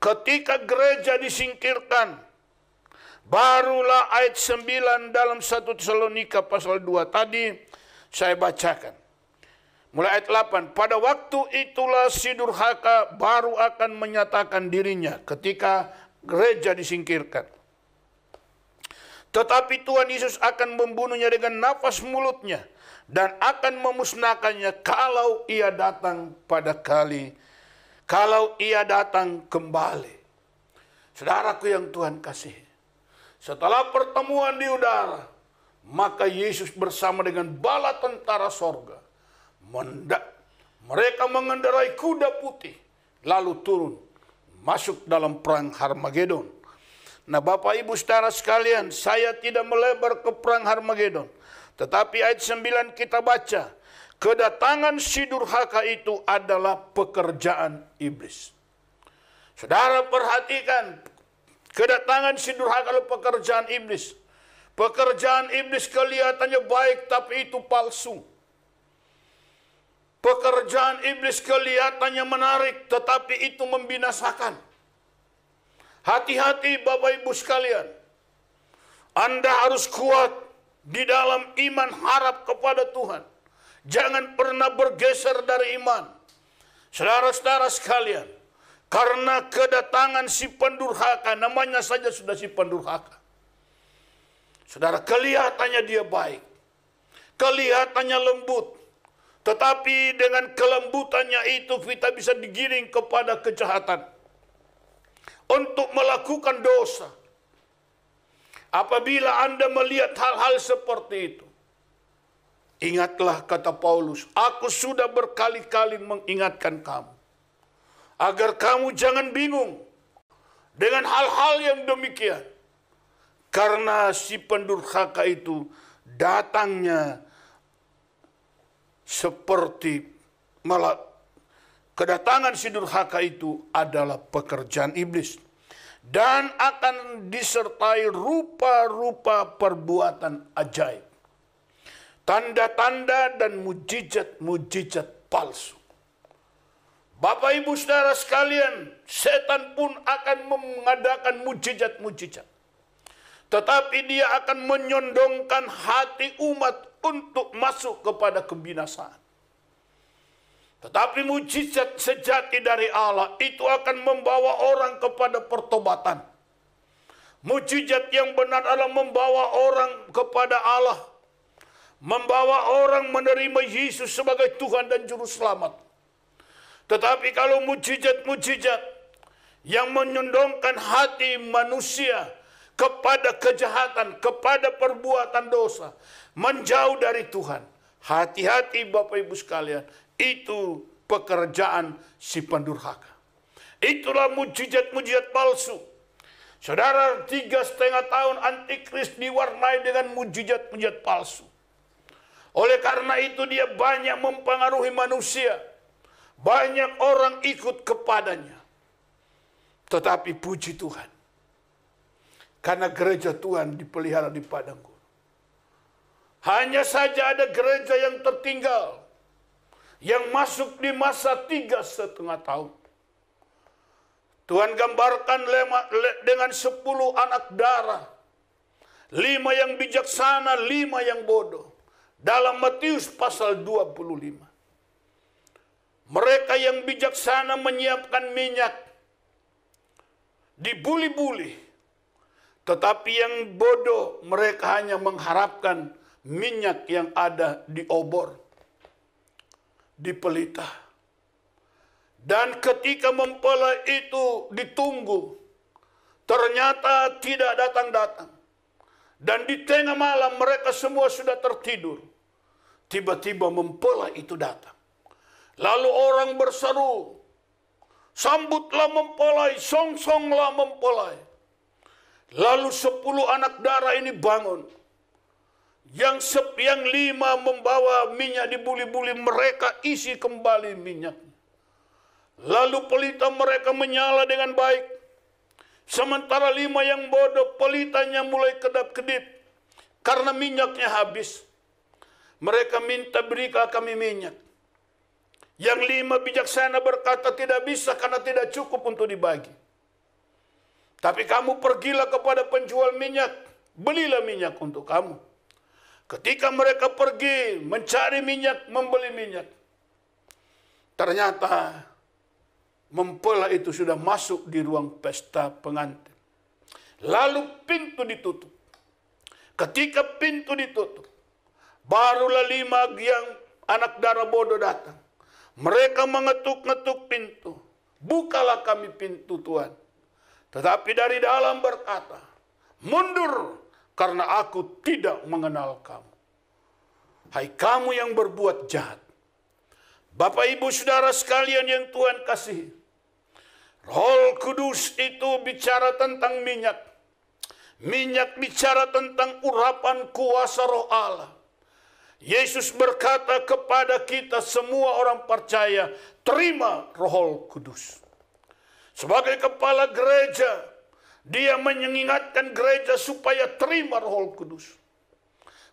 ketika gereja disingkirkan, barulah ayat 9 dalam 1 Tesalonika pasal 2 tadi saya bacakan. Mulai ayat 8. Pada waktu itulah si durhaka baru akan menyatakan dirinya ketika gereja disingkirkan. Tetapi Tuhan Yesus akan membunuhnya dengan nafas mulutnya dan akan memusnahkannya kalau ia datang kalau ia datang kembali. Saudaraku yang Tuhan kasihi, setelah pertemuan di udara, maka Yesus bersama dengan bala tentara sorga, mereka mengendarai kuda putih, lalu turun, masuk dalam perang Harmagedon. Nah, Bapak Ibu Saudara sekalian, saya tidak melebar ke perang Harmagedon, tetapi ayat 9 kita baca, kedatangan si durhaka itu adalah pekerjaan iblis. Saudara perhatikan kedatangan si durhaka adalah pekerjaan iblis. Pekerjaan iblis kelihatannya baik tapi itu palsu. Pekerjaan iblis kelihatannya menarik tetapi itu membinasakan. Hati-hati Bapak Ibu sekalian. Anda harus kuat di dalam iman harap kepada Tuhan. Jangan pernah bergeser dari iman. Saudara-saudara sekalian, karena kedatangan si pendurhaka, namanya saja sudah si pendurhaka. Saudara, kelihatannya dia baik, kelihatannya lembut, tetapi dengan kelembutannya itu kita bisa digiring kepada kejahatan untuk melakukan dosa. Apabila Anda melihat hal-hal seperti itu, ingatlah kata Paulus, aku sudah berkali-kali mengingatkan kamu, agar kamu jangan bingung dengan hal-hal yang demikian. Karena si pendurhaka itu datangnya seperti malah kedatangan si durhaka itu adalah pekerjaan iblis. Dan akan disertai rupa-rupa perbuatan ajaib. Tanda-tanda dan mujizat-mujizat palsu. Bapak Ibu Saudara sekalian, setan pun akan mengadakan mujizat-mujizat. Tetapi dia akan menyondongkan hati umat untuk masuk kepada kebinasaan. Tetapi mujizat sejati dari Allah itu akan membawa orang kepada pertobatan. Mujizat yang benar adalah membawa orang kepada Allah. Membawa orang menerima Yesus sebagai Tuhan dan Juru Selamat. Tetapi kalau mujizat-mujizat yang menyondongkan hati manusia kepada kejahatan, kepada perbuatan dosa, menjauh dari Tuhan. Hati-hati Bapak Ibu sekalian, itu pekerjaan si pendurhaka. Itulah mujizat-mujizat palsu. Saudara, 3,5 tahun antikris diwarnai dengan mujizat-mujizat palsu. Oleh karena itu dia banyak mempengaruhi manusia. Banyak orang ikut kepadanya. Tetapi puji Tuhan, karena gereja Tuhan dipelihara di padang gurun. Hanya saja ada gereja yang tertinggal, yang masuk di masa 3,5 tahun. Tuhan gambarkan dengan 10 anak darah. 5 yang bijaksana, 5 yang bodoh. Dalam Matius pasal 25. Mereka yang bijaksana menyiapkan minyak. Dibuli-buli. Tetapi yang bodoh mereka hanya mengharapkan minyak yang ada di obor, di pelita. Dan ketika mempelai itu ditunggu, ternyata tidak datang-datang. Dan di tengah malam mereka semua sudah tertidur. Tiba-tiba mempelai itu datang. Lalu orang berseru, sambutlah mempelai, songsonglah mempelai. Lalu 10 anak darah ini bangun. Yang 5 membawa minyak dibuli-buli, mereka isi kembali minyaknya. Lalu pelita mereka menyala dengan baik. Sementara 5 yang bodoh, pelitanya mulai kedap-kedip karena minyaknya habis. Mereka minta, berikan kami minyak. Yang 5 bijaksana berkata, tidak bisa karena tidak cukup untuk dibagi. Tapi kamu pergilah kepada penjual minyak, belilah minyak untuk kamu. Ketika mereka pergi mencari minyak, membeli minyak, ternyata mempelai itu sudah masuk di ruang pesta pengantin. Lalu pintu ditutup. Ketika pintu ditutup, barulah 5 yang anak darah bodoh datang. Mereka mengetuk-ngetuk pintu. Bukalah kami pintu Tuhan. Tetapi dari dalam berkata, mundur karena aku tidak mengenal kamu. Hai kamu yang berbuat jahat. Bapak Ibu Saudara sekalian yang Tuhan kasihi. Roh Kudus itu bicara tentang minyak. Minyak bicara tentang urapan kuasa Roh Allah. Yesus berkata kepada kita semua orang percaya, terima Roh Kudus. Sebagai kepala gereja, dia mengingatkan gereja supaya terima Roh Kudus.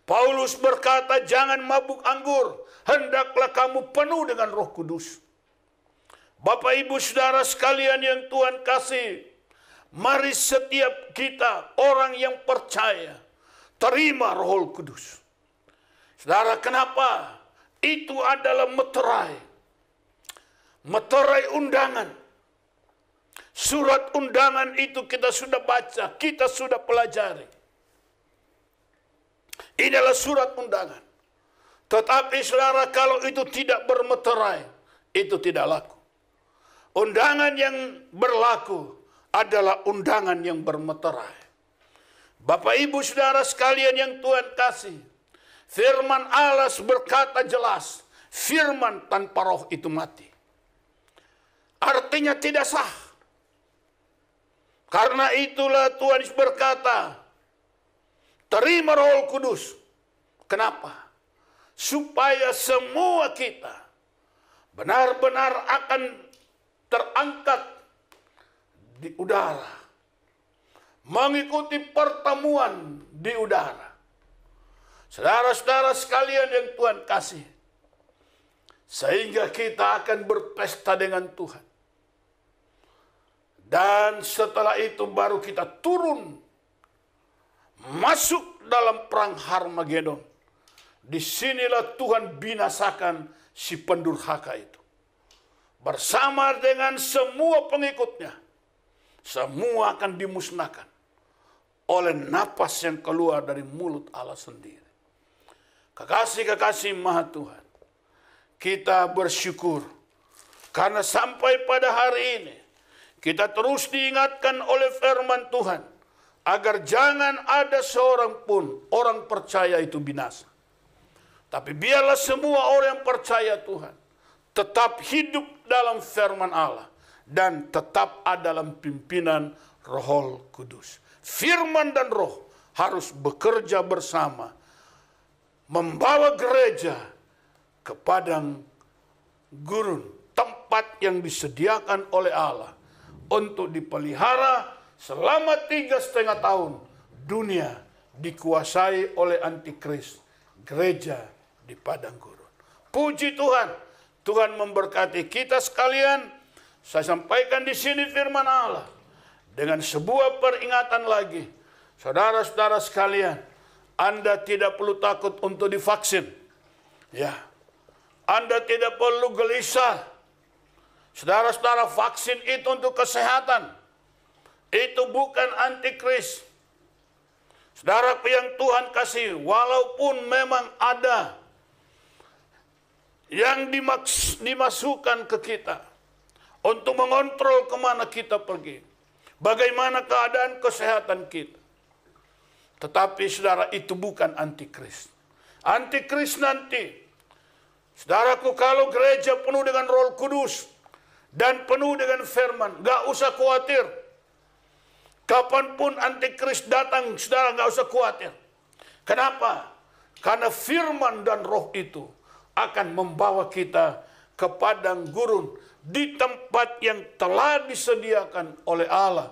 Paulus berkata, jangan mabuk anggur, hendaklah kamu penuh dengan Roh Kudus. Bapak Ibu Saudara sekalian yang Tuhan kasih, mari setiap kita orang yang percaya terima Roh Kudus. Saudara, kenapa? Itu adalah meterai. Meterai undangan. Surat undangan itu kita sudah baca, kita sudah pelajari. Ini adalah surat undangan. Tetapi saudara, kalau itu tidak bermeterai, itu tidak laku. Undangan yang berlaku adalah undangan yang bermeterai. Bapak Ibu Saudara sekalian yang Tuhan kasih, firman Allah berkata jelas, firman tanpa roh itu mati. Artinya tidak sah. Karena itulah Tuhan berkata, terima Roh Kudus. Kenapa? Supaya semua kita benar-benar akan terangkat di udara, mengikuti pertemuan di udara. Saudara-saudara sekalian yang Tuhan kasih, sehingga kita akan berpesta dengan Tuhan. Dan setelah itu baru kita turun masuk dalam perang Harmagedon. Disinilah Tuhan binasakan si pendurhaka itu. Bersama dengan semua pengikutnya. Semua akan dimusnahkan oleh napas yang keluar dari mulut Allah sendiri. Kekasih-kekasih Maha Tuhan, kita bersyukur karena sampai pada hari ini kita terus diingatkan oleh firman Tuhan agar jangan ada seorang pun orang percaya itu binasa. Tapi biarlah semua orang yang percaya Tuhan tetap hidup dalam firman Allah dan tetap ada dalam pimpinan Roh Kudus. Firman dan Roh harus bekerja bersama, membawa gereja ke padang gurun, tempat yang disediakan oleh Allah untuk dipelihara selama 3,5 tahun. Dunia dikuasai oleh antikris, gereja di padang gurun. Puji Tuhan, Tuhan memberkati kita sekalian. Saya sampaikan di sini firman Allah dengan sebuah peringatan lagi. Saudara-saudara sekalian, Anda tidak perlu takut untuk divaksin. Ya, Anda tidak perlu gelisah. Saudara-saudara, vaksin itu untuk kesehatan. Itu bukan antikris. Saudaraku yang Tuhan kasih, walaupun memang ada yang dimasukkan ke kita untuk mengontrol kemana kita pergi, bagaimana keadaan kesehatan kita. Tetapi saudara, itu bukan antikris. Antikris nanti, saudaraku, kalau gereja penuh dengan Roh Kudus dan penuh dengan firman, gak usah khawatir. Kapanpun antikris datang, saudara gak usah khawatir. Kenapa? Karena firman dan Roh itu akan membawa kita ke padang gurun di tempat yang telah disediakan oleh Allah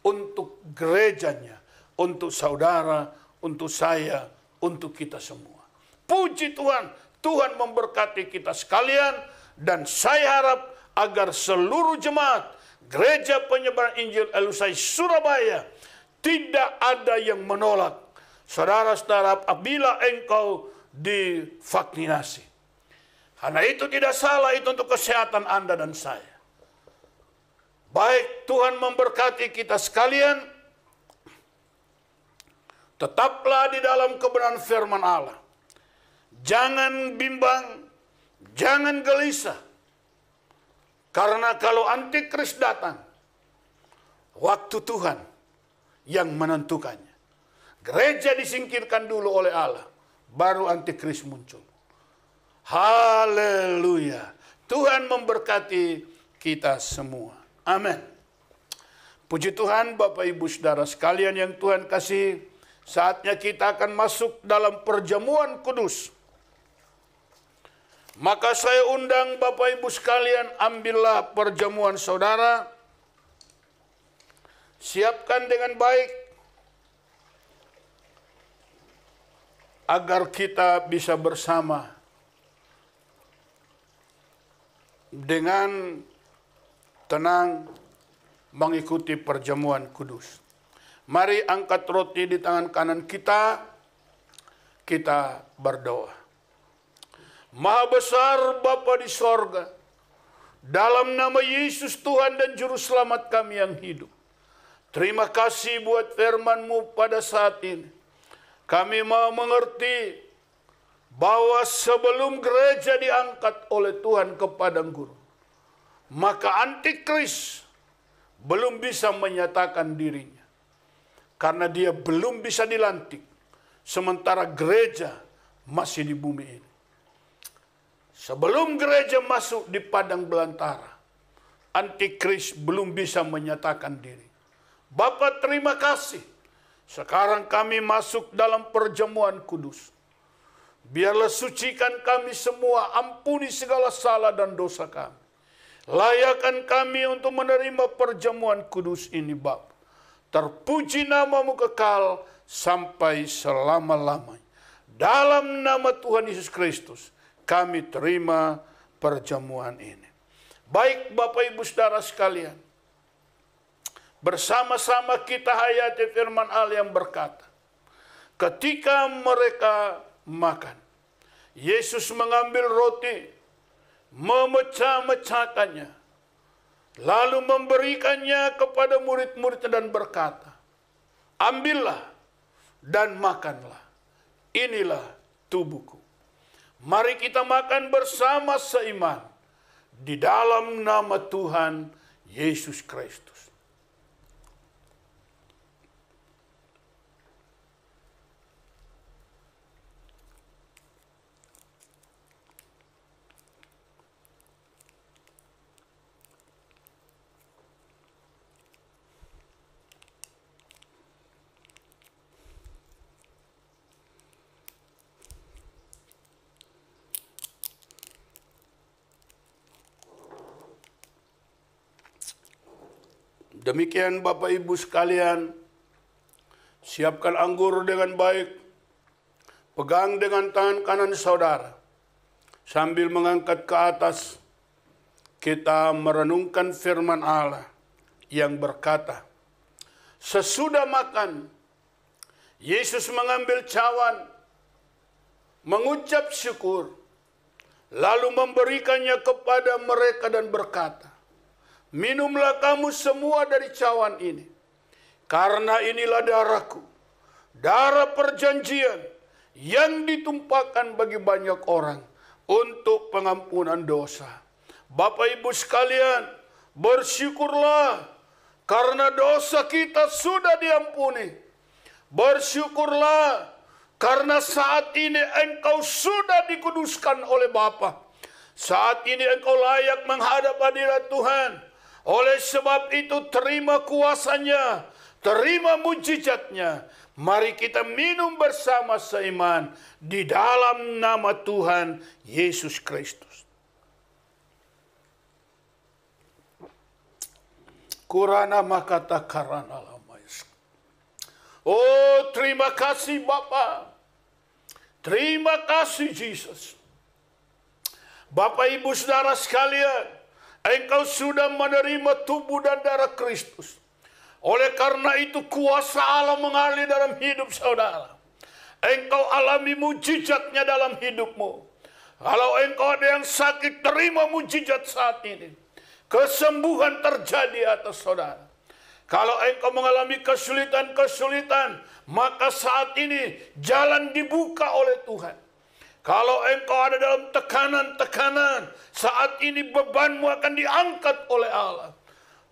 untuk gerejanya, untuk saudara, untuk saya, untuk kita semua. Puji Tuhan, Tuhan memberkati kita sekalian, dan saya harap agar seluruh jemaat Gereja Penyebaran Injil Elusai Surabaya tidak ada yang menolak saudara-saudara apabila engkau divaksinasi. Karena itu tidak salah, itu untuk kesehatan Anda dan saya. Baik, Tuhan memberkati kita sekalian. Tetaplah di dalam kebenaran firman Allah. Jangan bimbang, jangan gelisah. Karena kalau antikris datang, waktu Tuhan yang menentukannya. Gereja disingkirkan dulu oleh Allah, baru antikris muncul. Haleluya. Tuhan memberkati kita semua. Amin. Puji Tuhan, Bapak Ibu Saudara sekalian yang Tuhan kasih, saatnya kita akan masuk dalam perjamuan kudus. Maka saya undang Bapak Ibu sekalian, ambillah perjamuan saudara. Siapkan dengan baik agar kita bisa bersama dengan tenang mengikuti perjamuan kudus. Mari angkat roti di tangan kanan kita, kita berdoa. Maha besar Bapa di sorga, dalam nama Yesus Tuhan dan Juru Selamat kami yang hidup, terima kasih buat firman-Mu pada saat ini. Kami mau mengerti bahwa sebelum gereja diangkat oleh Tuhan ke padang gurun, maka antikris belum bisa menyatakan dirinya. Karena dia belum bisa dilantik, sementara gereja masih di bumi ini. Sebelum gereja masuk di padang belantara, antikris belum bisa menyatakan diri. Bapa terima kasih. Sekarang kami masuk dalam perjamuan kudus. Biarlah sucikan kami semua, ampuni segala salah dan dosa kami. Layakan kami untuk menerima perjamuan kudus ini Bapa. Terpuji nama-Mu kekal sampai selama-lamanya. Dalam nama Tuhan Yesus Kristus, kami terima perjamuan ini. Baik Bapak Ibu Saudara sekalian, bersama-sama kita hayati firman Allah yang berkata, ketika mereka makan, Yesus mengambil roti, memecah-mecahkannya, lalu memberikannya kepada murid-muridnya dan berkata, ambillah dan makanlah, inilah tubuhku. Mari kita makan bersama seiman di dalam nama Tuhan Yesus Kristus. Demikian Bapak Ibu sekalian, siapkan anggur dengan baik, pegang dengan tangan kanan saudara, sambil mengangkat ke atas, kita merenungkan firman Allah yang berkata, sesudah makan, Yesus mengambil cawan, mengucap syukur, lalu memberikannya kepada mereka dan berkata, minumlah kamu semua dari cawan ini, karena inilah darahku, darah perjanjian yang ditumpahkan bagi banyak orang untuk pengampunan dosa. Bapak Ibu sekalian, bersyukurlah karena dosa kita sudah diampuni. Bersyukurlah karena saat ini engkau sudah dikuduskan oleh Bapa. Saat ini engkau layak menghadap hadirat Tuhan. Oleh sebab itu terima kuasanya, terima mujizatnya. Mari kita minum bersama seiman di dalam nama Tuhan Yesus Kristus. Kurana makata karana lamayas. Oh, terima kasih Bapa. Terima kasih Yesus. Bapak Ibu Saudara sekalian, engkau sudah menerima tubuh dan darah Kristus. Oleh karena itu kuasa Allah mengalir dalam hidup saudara. Engkau alami mujizatnya dalam hidupmu. Kalau engkau ada yang sakit, terima mujizat saat ini. Kesembuhan terjadi atas saudara. Kalau engkau mengalami kesulitan-kesulitan, maka saat ini jalan dibuka oleh Tuhan. Kalau engkau ada dalam tekanan-tekanan, saat ini bebanmu akan diangkat oleh Allah.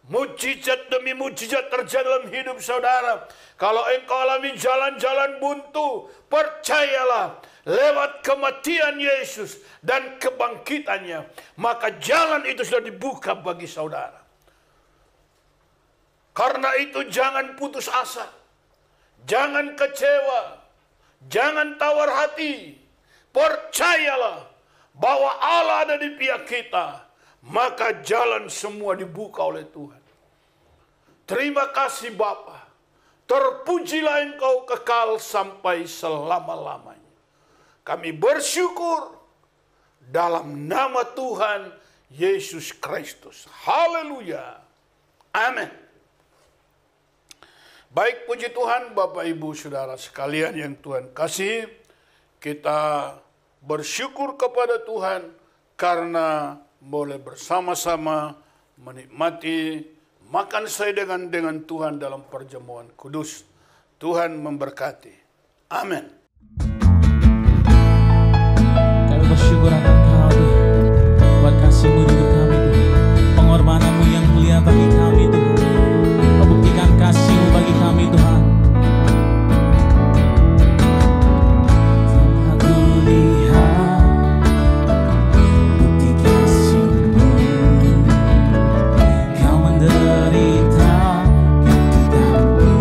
Mujizat demi mujizat terjadi dalam hidup saudara. Kalau engkau alami jalan-jalan buntu, percayalah, lewat kematian Yesus dan kebangkitannya, maka jalan itu sudah dibuka bagi saudara. Karena itu jangan putus asa, jangan kecewa, jangan tawar hati. Percayalah bahwa Allah ada di pihak kita, maka jalan semua dibuka oleh Tuhan. Terima kasih Bapa. Terpujilah Engkau kekal sampai selama-lamanya. Kami bersyukur dalam nama Tuhan Yesus Kristus. Haleluya. Amin. Baik, puji Tuhan, Bapak Ibu Saudara sekalian yang Tuhan kasih. Kita bersyukur kepada Tuhan karena boleh bersama-sama menikmati makan saya dengan Tuhan dalam perjamuan kudus. Tuhan memberkati. Amin. Kami bersyukur akan Kau Tuhan, buat kasih-Mu di hidup kami Tuhan, pengorbanan-Mu yang mulia bagi kami Tuhan, Kau buktikan kasih-Mu bagi kami Tuhan. Aku lihat bukti kasih-Mu, Kau menderita ketika-Mu,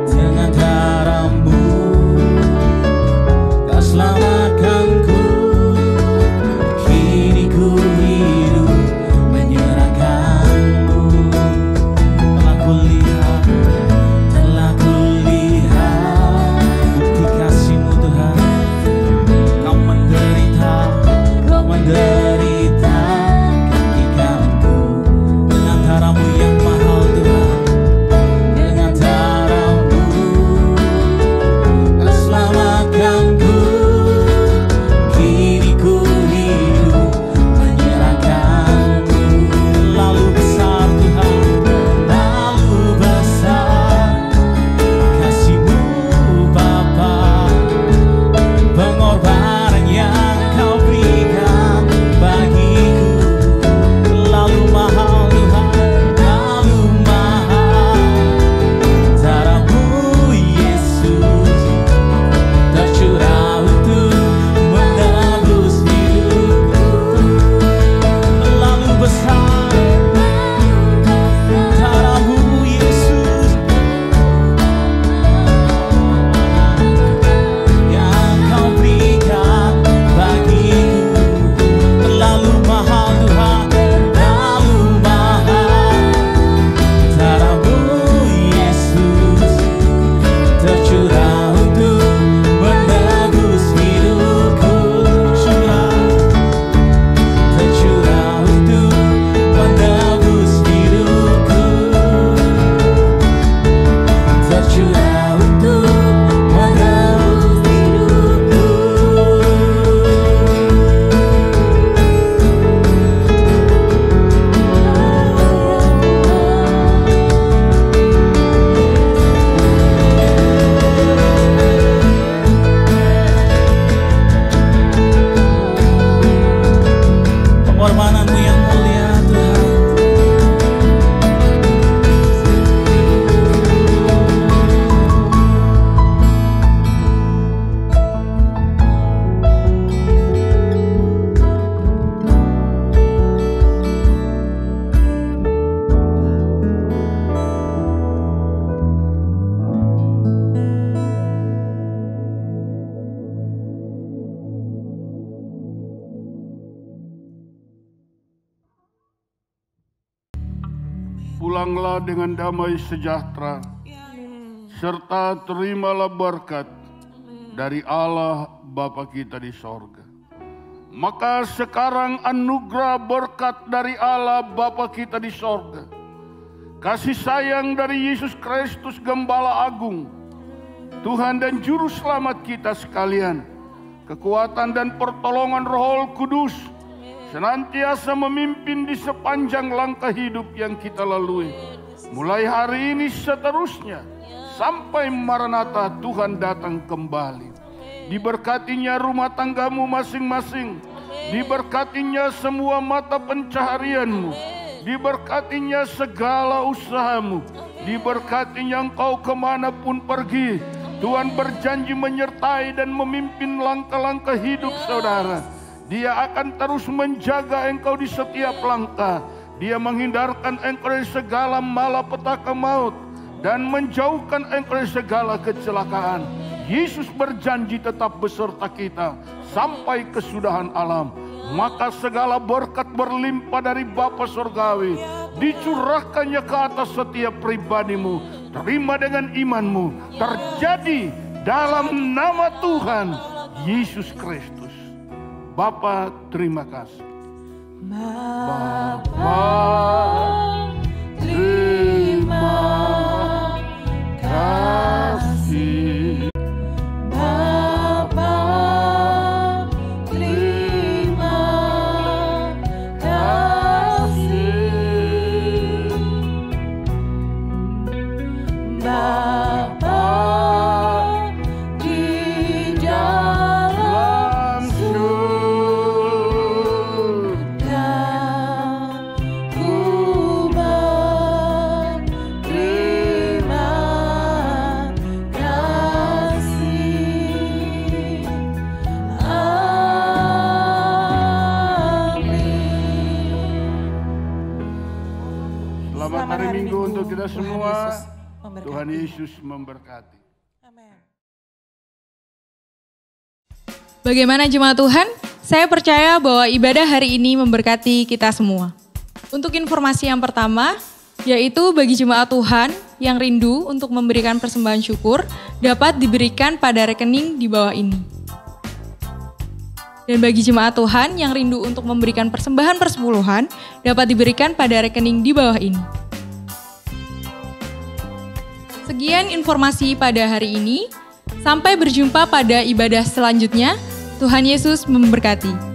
dengan darah-Mu Kau selamatkanku. Kini ku hidup menyerahkan-Mu. Telah kulihat bukti kasih-Mu Tuhan. Kau menderita ketika-Ku, dengan darah-Mu yang mahal Tuhan, dengan darah-Mu Kau selamatkanku. Kini ku hidup menyerahkan-Mu. Lalu besar Tuhan, lalu besar kasih-Mu Bapa, pengorbanan yang Kau berikan bagiku. Lalu mahal Tuhan, lalu mahal darah-Mu Yesus tercurah untuk menebus hidupku. Lalu besar darah-Mu Yesus yang Kau berikan bagiku. Terlalu mahal Tuhan, terlalu mahal darah-Mu Yesus tercurah untuk menebus hidupku. Tercurah untuk menebus hidupku. Tercurah untuk menebus hidupku. Pengorbanan-Mu yang mulia Tuhan. Pulanglah dengan damai sejahtera, serta terimalah berkat dari Allah Bapa kita di sorga. Maka sekarang anugerah berkat dari Allah Bapa kita di sorga, kasih sayang dari Yesus Kristus Gembala Agung, Tuhan dan Juru Selamat kita sekalian, kekuatan dan pertolongan Roh Kudus senantiasa memimpin di sepanjang langkah hidup yang kita lalui, mulai hari ini seterusnya sampai Maranatha Tuhan datang kembali. Diberkatinya rumah tanggamu masing-masing, diberkatinya semua mata pencaharianmu, diberkatinya segala usahamu, diberkatinya engkau kemanapun pergi. Tuhan berjanji menyertai dan memimpin langkah-langkah hidup saudara. Dia akan terus menjaga engkau di setiap langkah. Dia menghindarkan engkau dari segala malapetaka maut dan menjauhkan engkau dari segala kecelakaan. Yesus berjanji tetap beserta kita sampai kesudahan alam. Maka segala berkat berlimpah dari Bapa Surgawi dicurahkannya ke atas setiap pribadimu. Terima dengan imanmu, terjadi dalam nama Tuhan Yesus Kristus. Bapa, terima kasih. Bapa, terima kasih. Bapa, terima kasih. Bapa di dalam surga, ku berterima kasih. Amin. Selamat hari Minggu untuk kita Tuhan semua. Yesus memberkati. Tuhan Yesus memberkati. Amin. Bagaimana jemaat Tuhan? Saya percaya bahwa ibadah hari ini memberkati kita semua. Untuk informasi yang pertama, yaitu bagi jemaat Tuhan yang rindu untuk memberikan persembahan syukur, dapat diberikan pada rekening di bawah ini. Dan bagi jemaat Tuhan yang rindu untuk memberikan persembahan persepuluhan, dapat diberikan pada rekening di bawah ini. Sekian informasi pada hari ini. Sampai berjumpa pada ibadah selanjutnya. Tuhan Yesus memberkati.